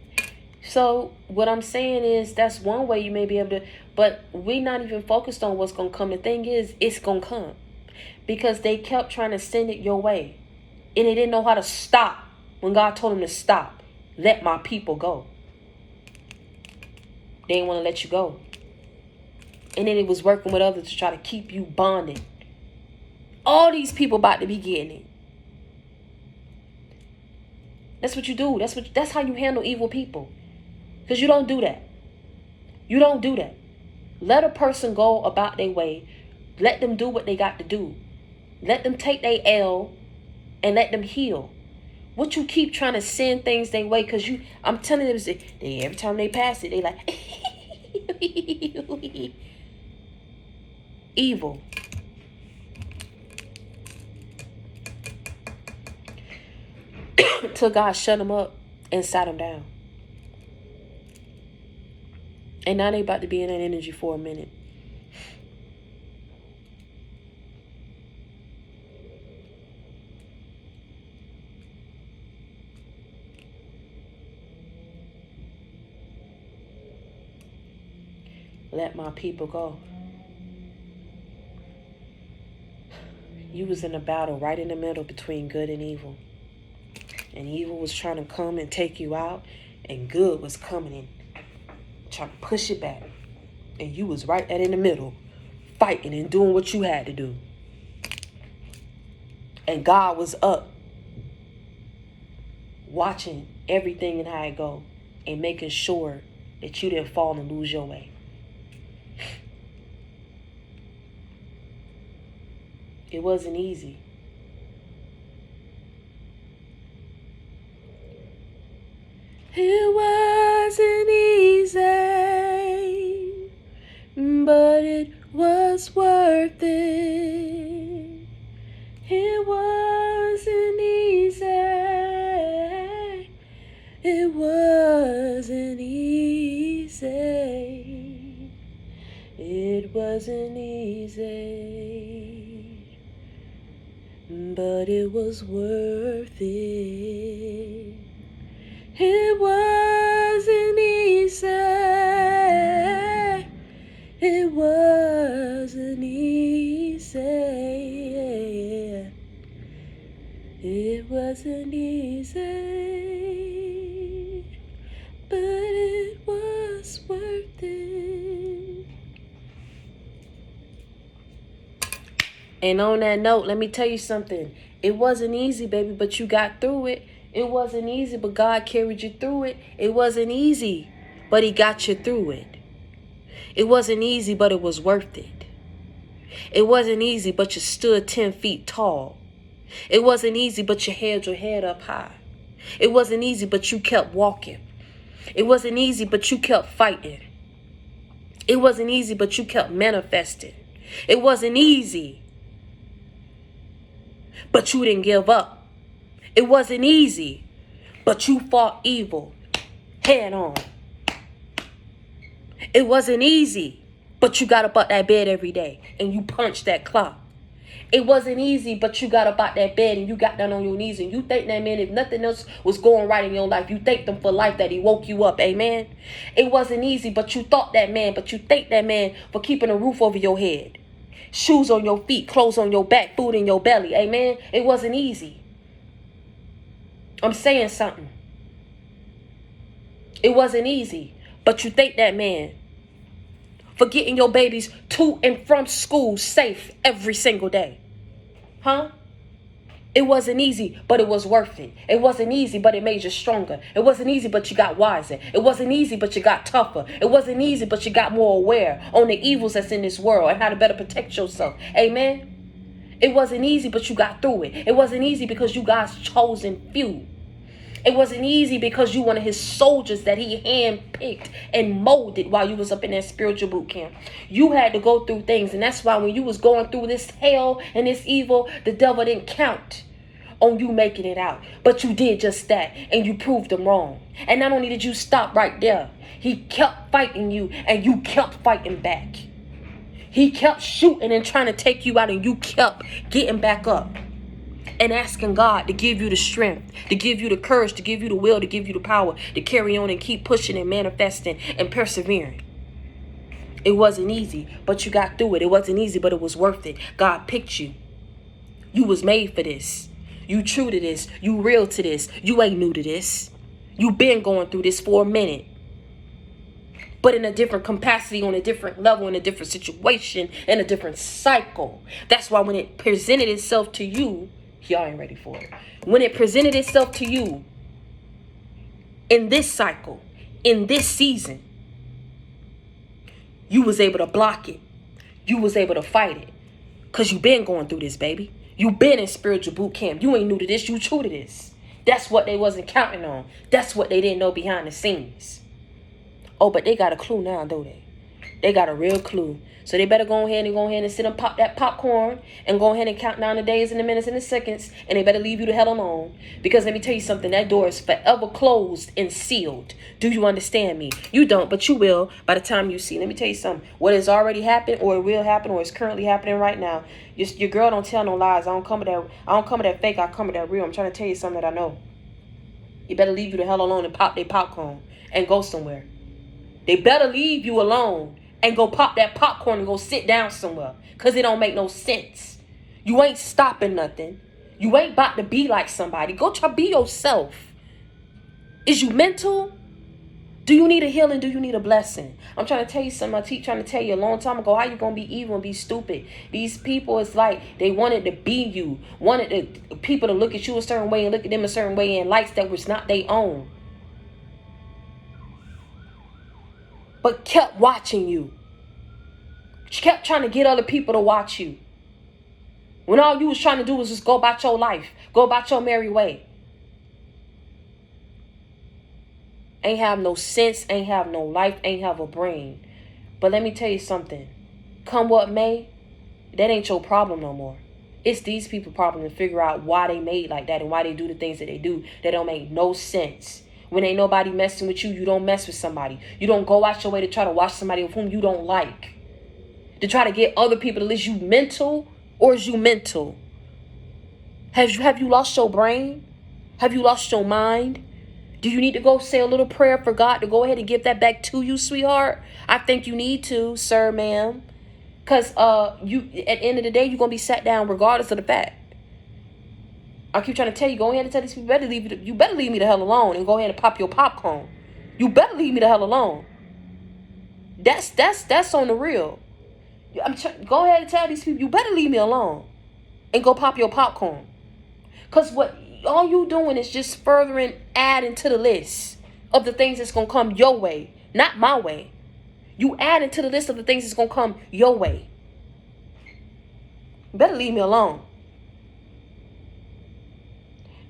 So what I'm saying is that's one way you may be able to, but we're not even focused on what's going to come. The thing is, it's going to come because they kept trying to send it your way. And they didn't know how to stop when God told them to stop. Let my people go. They didn't want to let you go. And then it was working with others to try to keep you bonded. All these people about to be getting it. That's what you do. That's how you handle evil people. Because you don't do that. You don't do that. Let a person go about their way. Let them do what they got to do. Let them take their L and let them heal. What you keep trying to send things their way, because I'm telling them, every time they pass it, they like, evil. Till God shut them up and sat them down. And now they about to be in that energy for a minute. Let my people go. You was in a battle right in the middle between good and evil. And evil was trying to come and take you out. And good was coming in, trying to push it back. And you was right there in the middle, fighting and doing what you had to do. And God was up, watching everything and how it go. And making sure that you didn't fall and lose your way. It wasn't easy. It wasn't easy, but it was worth it. It wasn't easy, wasn't easy, but it was worth it. It wasn't easy. It wasn't easy. It wasn't easy, but it was worth it. And on that note, let me tell you something. It wasn't easy, baby, but you got through it. It wasn't easy, but God carried you through it. It wasn't easy, but he got you through it. It wasn't easy, but it was worth it. It wasn't easy, but you stood 10 feet tall. It wasn't easy, but you held your head up high. It wasn't easy, but you kept walking. It wasn't easy, but you kept fighting. It wasn't easy, but you kept manifesting. It wasn't easy, but you didn't give up. It wasn't easy, but you fought evil head on. It wasn't easy, but you got up out that bed every day and you punched that clock. It wasn't easy, but you got up out that bed and you got down on your knees and you thank that man, if nothing else was going right in your life, you thanked him for life, that he woke you up. Amen. It wasn't easy, but you thought that man, but you thanked that man for keeping a roof over your head, shoes on your feet, clothes on your back, food in your belly. Amen. It wasn't easy. I'm saying something. It wasn't easy, but you thank that man for getting your babies to and from school safe every single day. Huh? It wasn't easy, but it was worth it. It wasn't easy, but it made you stronger. It wasn't easy, but you got wiser. It wasn't easy, but you got tougher. It wasn't easy, but you got more aware on the evils that's in this world and how to better protect yourself. Amen? It wasn't easy, but you got through it. It wasn't easy because you God's chosen few. It wasn't easy because you one of his soldiers that he handpicked and molded while you was up in that spiritual boot camp. You had to go through things, and that's why when you was going through this hell and this evil, the devil didn't count on you making it out. But you did just that, and you proved him wrong. And not only did you stop right there, he kept fighting you, and you kept fighting back. He kept shooting and trying to take you out, and you kept getting back up and asking God to give you the strength, to give you the courage, to give you the will, to give you the power to carry on and keep pushing and manifesting and persevering. It wasn't easy, but you got through it. It wasn't easy, but it was worth it. God picked you. You was made for this. You true to this. You real to this. You ain't new to this. You been going through this for a minute, but in a different capacity, on a different level, in a different situation, in a different cycle. That's why when it presented itself to you, y'all ain't ready for it. When it presented itself to you in this cycle, in this season, you was able to block it. You was able to fight it. Because you been going through this, baby. You been in spiritual boot camp. You ain't new to this. You true to this. That's what they wasn't counting on. That's what they didn't know behind the scenes. Oh, but they got a clue now, don't they? They got a real clue. So they better go ahead and sit and pop that popcorn and go ahead and count down the days and the minutes and the seconds. And they better leave you the hell alone. Because let me tell you something. That door is forever closed and sealed. Do you understand me? You don't, but you will by the time you see. Let me tell you something. What has already happened, or it will happen, or is currently happening right now. Your girl don't tell no lies. I don't come with that fake. I come with that real. I'm trying to tell you something that I know. You better leave you the hell alone and pop their popcorn and go somewhere. They better leave you alone and go pop that popcorn and go sit down somewhere. Because it don't make no sense. You ain't stopping nothing. You ain't about to be like somebody. Go try to be yourself. Is you mental? Do you need a healing? Do you need a blessing? I'm trying to tell you something. I keep trying to tell you a long time ago. How you going to be evil and be stupid? These people, it's like they wanted to be you. Wanted people to look at you a certain way and look at them a certain way in lights that was not their own. But kept watching you. She kept trying to get other people to watch you. When all you was trying to do was just go about your life. Go about your merry way. Ain't have no sense. Ain't have no life. Ain't have a brain. But let me tell you something. Come what may, that ain't your problem no more. It's these people's problem to figure out why they made like that and why they do the things that they do that don't make no sense. When ain't nobody messing with you, you don't mess with somebody. You don't go out your way to try to watch somebody with whom you don't like. to try to get other people to listen. You mental, or is you mental? Have you lost your brain? Have you lost your mind? Do you need to go say a little prayer for God to go ahead and give that back to you, sweetheart? I think you need to, sir, ma'am. Because you, at the end of the day, you're going to be sat down regardless of the fact. I keep trying to tell you, go ahead and tell these people, you better leave me the hell alone and go ahead and pop your popcorn. You better leave me the hell alone. That's on the real. Go ahead and tell these people, you better leave me alone and go pop your popcorn. Because what all you doing is just furthering, adding to the list of the things that's going to come your way, not my way. You adding to the list of the things that's going to come your way. You better leave me alone.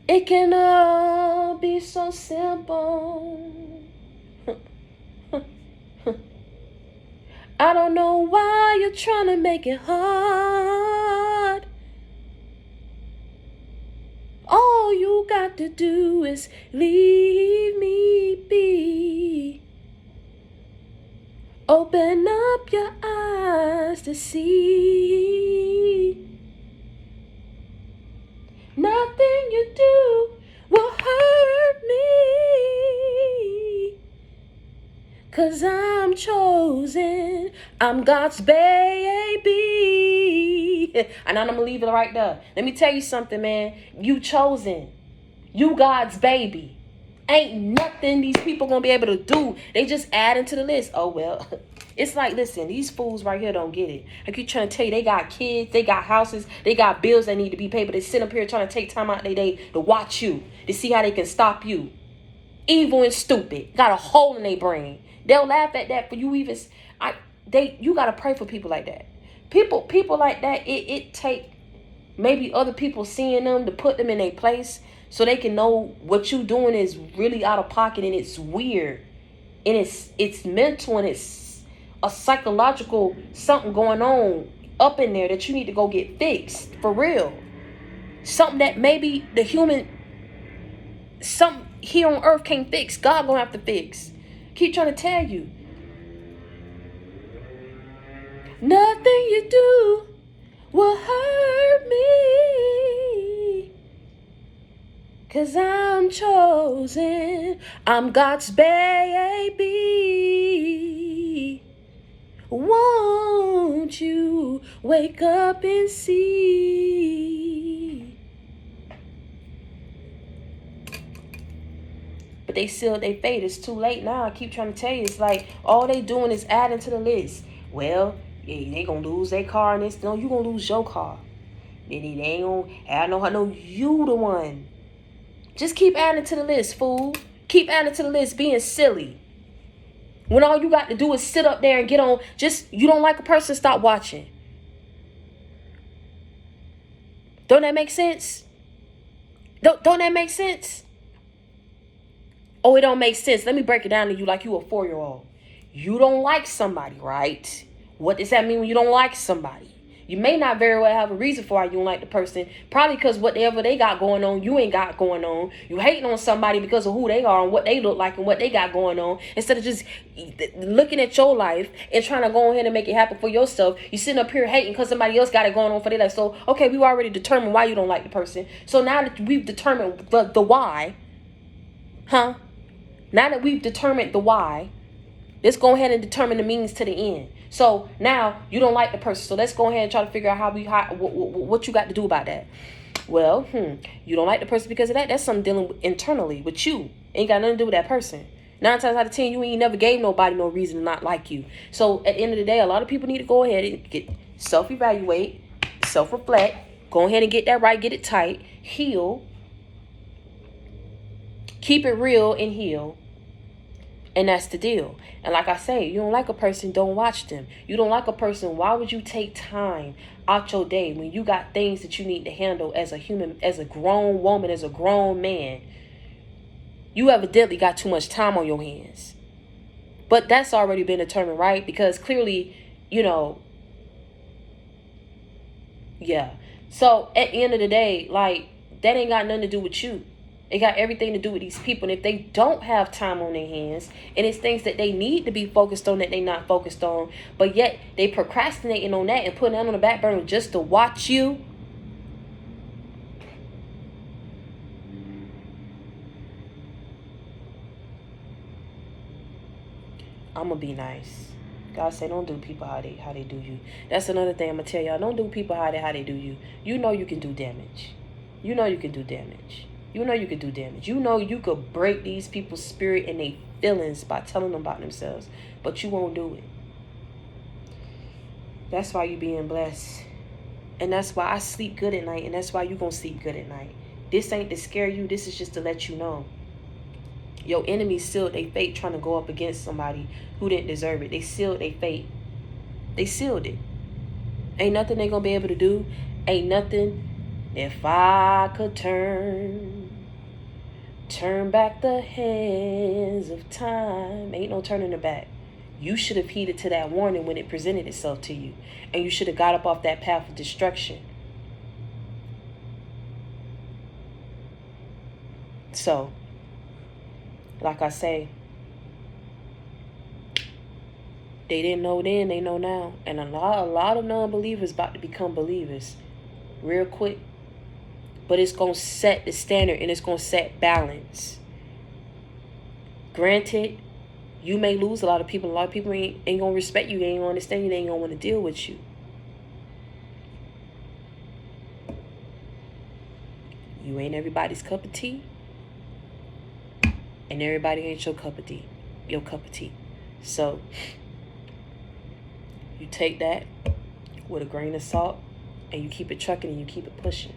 It can all be so simple. I don't know why you're trying to make it hard. All you got to do is leave me be. Open up your eyes to see. Nothing you do will hurt me. 'Cause I'm chosen. I'm God's baby. And I'm going to leave it right there. Let me tell you something, man. You chosen. You God's baby. Ain't nothing these people going to be able to do. They just add into the list. Oh, well. It's like, listen, these fools right here don't get it. I keep trying to tell you, they got kids, they got houses, they got bills that need to be paid, but they sit up here trying to take time out their day to watch you, to see how they can stop you. Evil and stupid. Got a hole in their brain. They'll laugh at that for you even. You got to pray for people like that. People like that, it take maybe other people seeing them to put them in their place so they can know what you doing is really out of pocket and it's weird. And it's mental and it's a psychological something going on up in there that you need to go get fixed for real. Something that maybe something here on earth can't fix. God gonna have to fix. Keep trying to tell you. Nothing you do will hurt me. 'Cause I'm chosen. I'm God's baby. Won't you wake up and see? But they sealed their fate. It's too late now. I keep trying to tell you. It's like all they doing is adding to the list. Well, yeah, they gonna lose their car and this. No, you gonna lose your car. They ain't gonna. I know you the one. Just keep adding to the list, fool. Keep adding to the list, being silly. When all you got to do is sit up there and get on. You don't like a person, stop watching. Don't that make sense? Don't that make sense? Oh, it don't make sense. Let me break it down to you like you a 4-year-old. You don't like somebody, right? What does that mean when you don't like somebody? You may not very well have a reason for why you don't like the person. Probably because whatever they got going on, you ain't got going on. You hating on somebody because of who they are and what they look like and what they got going on. Instead of just looking at your life and trying to go ahead and make it happen for yourself, you sitting up here hating because somebody else got it going on for their life. So, okay, we've already determined why you don't like the person. So now that we've determined the why, now that we've determined the why, let's go ahead and determine the means to the end. So now you don't like the person. So let's go ahead and try to figure out what you got to do about that. Well, you don't like the person because of that. That's something dealing with internally with you. Ain't got nothing to do with that person. 9 times out of 10, you ain't never gave nobody no reason to not like you. So at the end of the day, a lot of people need to go ahead and get self-evaluate, self-reflect, go ahead and get that right, get it tight, heal, keep it real and heal. And that's the deal. And like I say, you don't like a person, don't watch them. You don't like a person, why would you take time out your day when you got things that you need to handle as a human, as a grown woman, as a grown man? You evidently got too much time on your hands. But that's already been determined, right? Because clearly, yeah. So at the end of the day, like, that ain't got nothing to do with you. It got everything to do with these people. And if they don't have time on their hands, and it's things that they need to be focused on that they not focused on, but yet they procrastinating on that and putting that on the back burner just to watch you. I'm going to be nice. God say don't do people how they do you. That's another thing I'm going to tell y'all. Don't do people how they do you. You know you can do damage. You know you can do damage. You know you could do damage. You know you could break these people's spirit and their feelings by telling them about themselves. But you won't do it. That's why you being blessed. And that's why I sleep good at night. And that's why you going to sleep good at night. This ain't to scare you. This is just to let you know. Your enemies sealed their fate trying to go up against somebody who didn't deserve it. They sealed their fate. They sealed it. Ain't nothing they going to be able to do. Ain't nothing. If I could turn back the hands of time. Ain't no turning it back. You should have heeded to that warning when it presented itself to you. And you should have got up off that path of destruction. So, like I say, they didn't know then, they know now. And a lot of non-believers about to become believers real quick. But it's going to set the standard and it's going to set balance. Granted, you may lose a lot of people. A lot of people ain't going to respect you. They ain't going to understand you. They ain't going to want to deal with you. You ain't everybody's cup of tea. And everybody ain't your cup of tea. Your cup of tea. So, you take that with a grain of salt and you keep it trucking and you keep it pushing.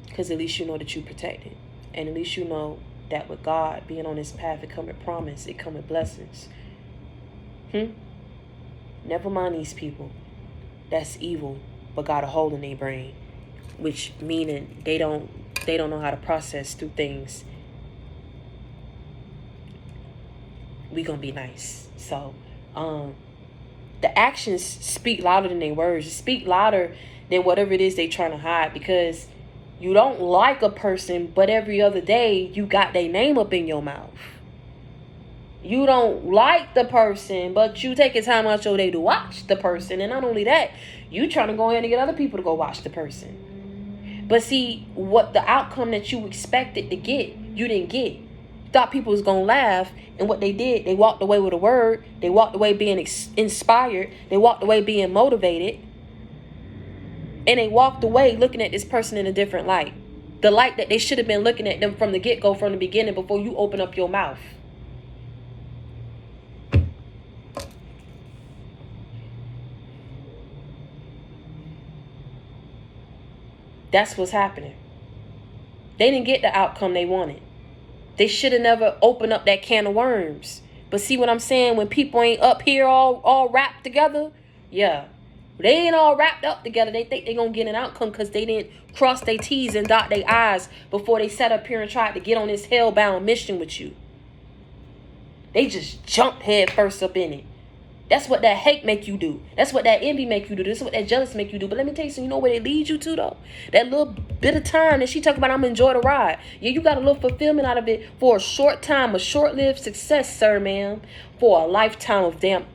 Because at least you know that you're protected. And at least you know that with God being on this path, it come with promise. It come with blessings. Never mind these people. That's evil, but got a hole in their brain. Which meaning they don't know how to process through things. We gonna be nice. So, the actions speak louder than their words. Speak louder than whatever it is they trying to hide. Because you don't like a person, but every other day you got their name up in your mouth. You don't like the person, but you taking time out your day to watch the person. And not only that, you trying to go in and get other people to go watch the person. But see, what the outcome that you expected to get, you didn't get. Thought people was going to laugh. And what they did, they walked away with a word. They walked away being inspired. They walked away being motivated. And they walked away looking at this person in a different light. The light that they should have been looking at them from the get-go, from the beginning, before you open up your mouth. That's what's happening. They didn't get the outcome they wanted. They should have never opened up that can of worms. But see what I'm saying? When people ain't up here all wrapped together, yeah. They ain't all wrapped up together. They think they're going to get an outcome because they didn't cross their T's and dot their I's before they sat up here and tried to get on this hellbound mission with you. They just jumped head first up in it. That's what that hate make you do. That's what that envy make you do. That's what that jealous make you do. But let me tell you something. You know where they lead you to, though? That little bit of time that she talking about, I'm enjoy the ride. Yeah, you got a little fulfillment out of it for a short time, a short-lived success, sir, ma'am, for a lifetime of damn.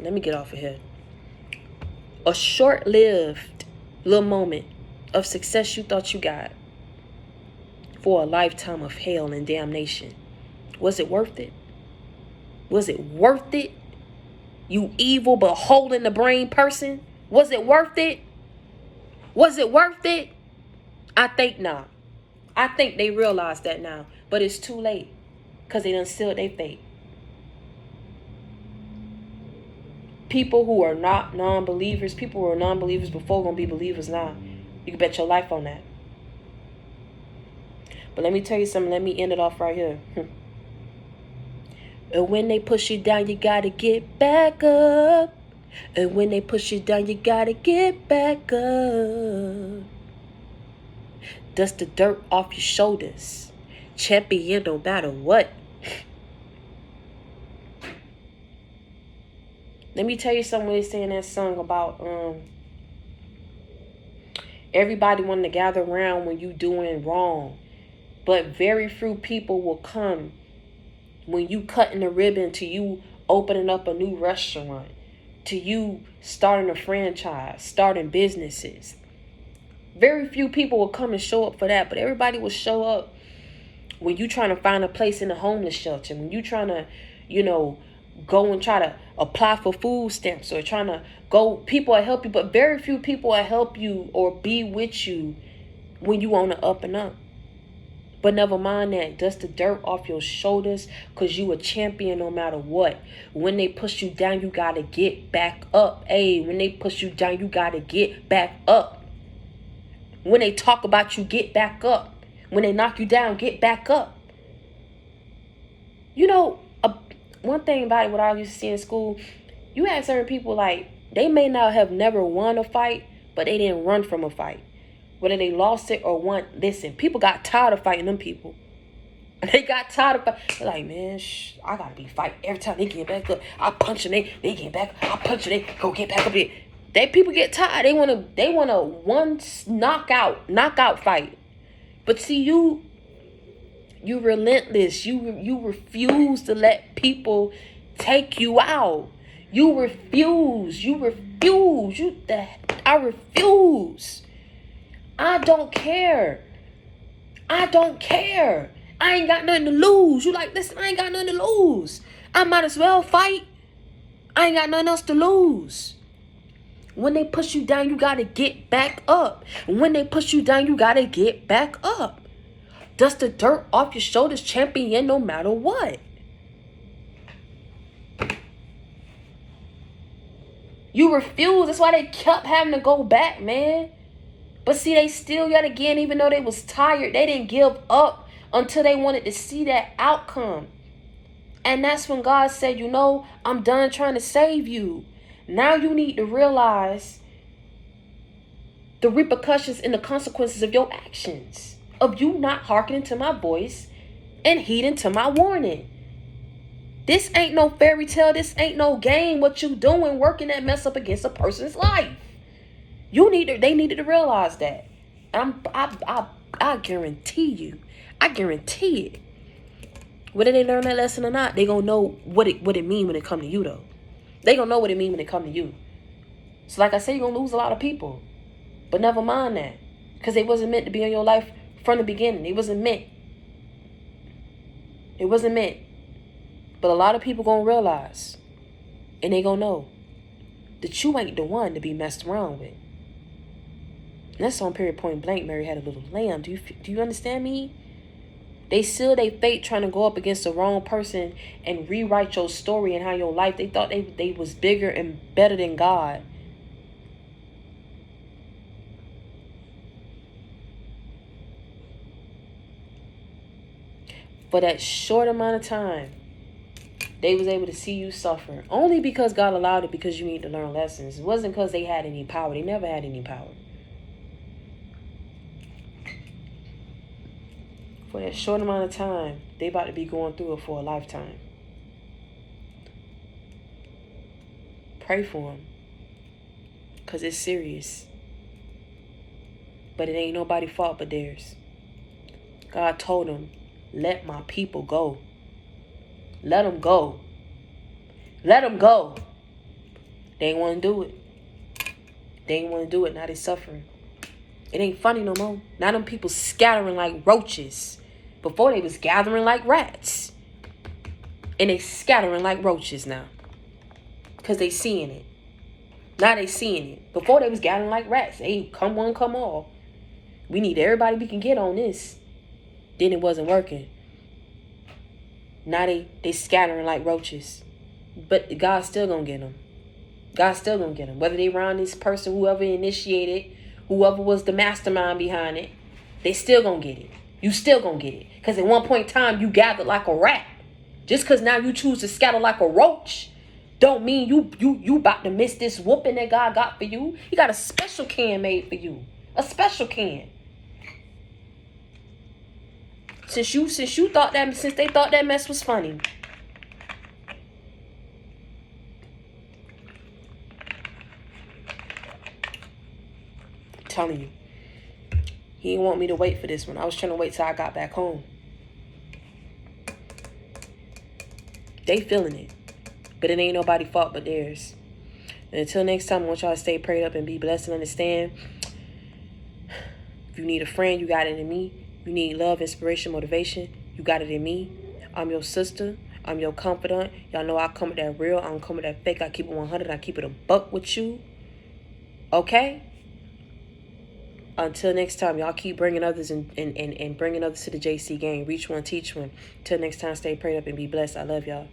Let me get off of here. A short-lived little moment of success you thought you got for a lifetime of hell and damnation. Was it worth it? Was it worth it? You evil but hole in the brain person. Was it worth it? Was it worth it? I think not. I think they realize that now. But it's too late. Because they done sealed their fate. People who are not non-believers, people who are non-believers before going to be believers now. You can bet your life on that. But let me tell you something. Let me end it off right here. And when they push you down, you got to get back up. And when they push you down, you got to get back up. Dust the dirt off your shoulders. Champion no matter what. Let me tell you something. They say in that song about Everybody wanting to gather around when you doing wrong. But very few people will come when you cutting the ribbon to you opening up a new restaurant, to you starting a franchise, starting businesses. Very few people will come and show up for that, but everybody will show up when you trying to find a place in the homeless shelter, when you trying to, go and try to apply for food stamps, or trying to go, people will help you, but very few people will help you or be with you when you on the up and up. But never mind that. Dust the dirt off your shoulders, because you a champion no matter what. When they push you down, you got to get back up. Hey, when they push you down, you got to get back up. When they talk about you, get back up. When they knock you down, get back up. One thing about it, what I used to see in school, you had certain people, like, they may not have never won a fight, but they didn't run from a fight. Whether they lost it or won, listen, people got tired of fighting them people. They got tired of fighting. They're like, man, I gotta be fighting every time they get back up. I punch them, they get back. I punch them, they go get back up there. People get tired. They wanna one knockout fight. But see, you relentless. You refuse to let people take you out. You refuse. I refuse. I don't care. I ain't got nothing to lose. You like, listen, I ain't got nothing to lose. I might as well fight. I ain't got nothing else to lose. When they push you down, you got to get back up. When they push you down, you got to get back up. Dust the dirt off your shoulders, champion, no matter what. You refuse. That's why they kept having to go back, man. But see, they still yet again, even though they was tired, they didn't give up until they wanted to see that outcome. And that's when God said, I'm done trying to save you. Now you need to realize the repercussions and the consequences of your actions, of you not hearkening to my voice and heeding to my warning. This ain't no fairy tale. This ain't no game. What you doing, working that mess up against a person's life. They needed to realize that. I guarantee you. I guarantee it. Whether they learn that lesson or not, they gonna know what it mean when it come to you, though. They gonna know what it mean when it come to you. So like I said, you're gonna lose a lot of people. But never mind that. Because they wasn't meant to be in your life from the beginning. It wasn't meant. But a lot of people gonna realize, and they gonna know, that you ain't the one to be messed around with. And that's on period point blank. Mary had a little lamb. Do you understand me? They seal their fate trying to go up against the wrong person and rewrite your story and how your life. They thought they was bigger and better than God. For that short amount of time, they was able to see you suffer. Only because God allowed it, because you need to learn lessons. It wasn't because they had any power. They never had any power. For that short amount of time, they about to be going through it for a lifetime. Pray for them. Because it's serious. But it ain't nobody's fault but theirs. God told them, let my people go. Let them go. Let them go. They ain't want to do it. Now they suffering. It ain't funny no more. Now them people scattering like roaches. Before they was gathering like rats. And they scattering like roaches now. Because they seeing it. Now they seeing it. Before they was gathering like rats. Hey, come one, come all. We need everybody we can get on this. Then it wasn't working. Now they scattering like roaches. But God's still gonna get them. Whether they around this person, whoever initiated, whoever was the mastermind behind it, they still gonna get it. You still gonna get it. Because at one point in time, you gathered like a rat. Just because now you choose to scatter like a roach, don't mean you about to miss this whooping that God got for you. He got a special can made for you. A special can. Since they thought that mess was funny. I'm telling you. He didn't want me to wait for this one. I was trying to wait till I got back home. They feeling it. But it ain't nobody's fault but theirs. And until next time, I want y'all to stay prayed up and be blessed and understand. If you need a friend, you got it in me. You need love, inspiration, motivation, you got it in me. I'm your sister. I'm your confidant. Y'all know I come with that real. I don't come with that fake. I keep it 100. I keep it a buck with you. Okay? Until next time, y'all keep bringing others and bringing others to the JC game. Reach one, teach one. Till next time, stay prayed up and be blessed. I love y'all.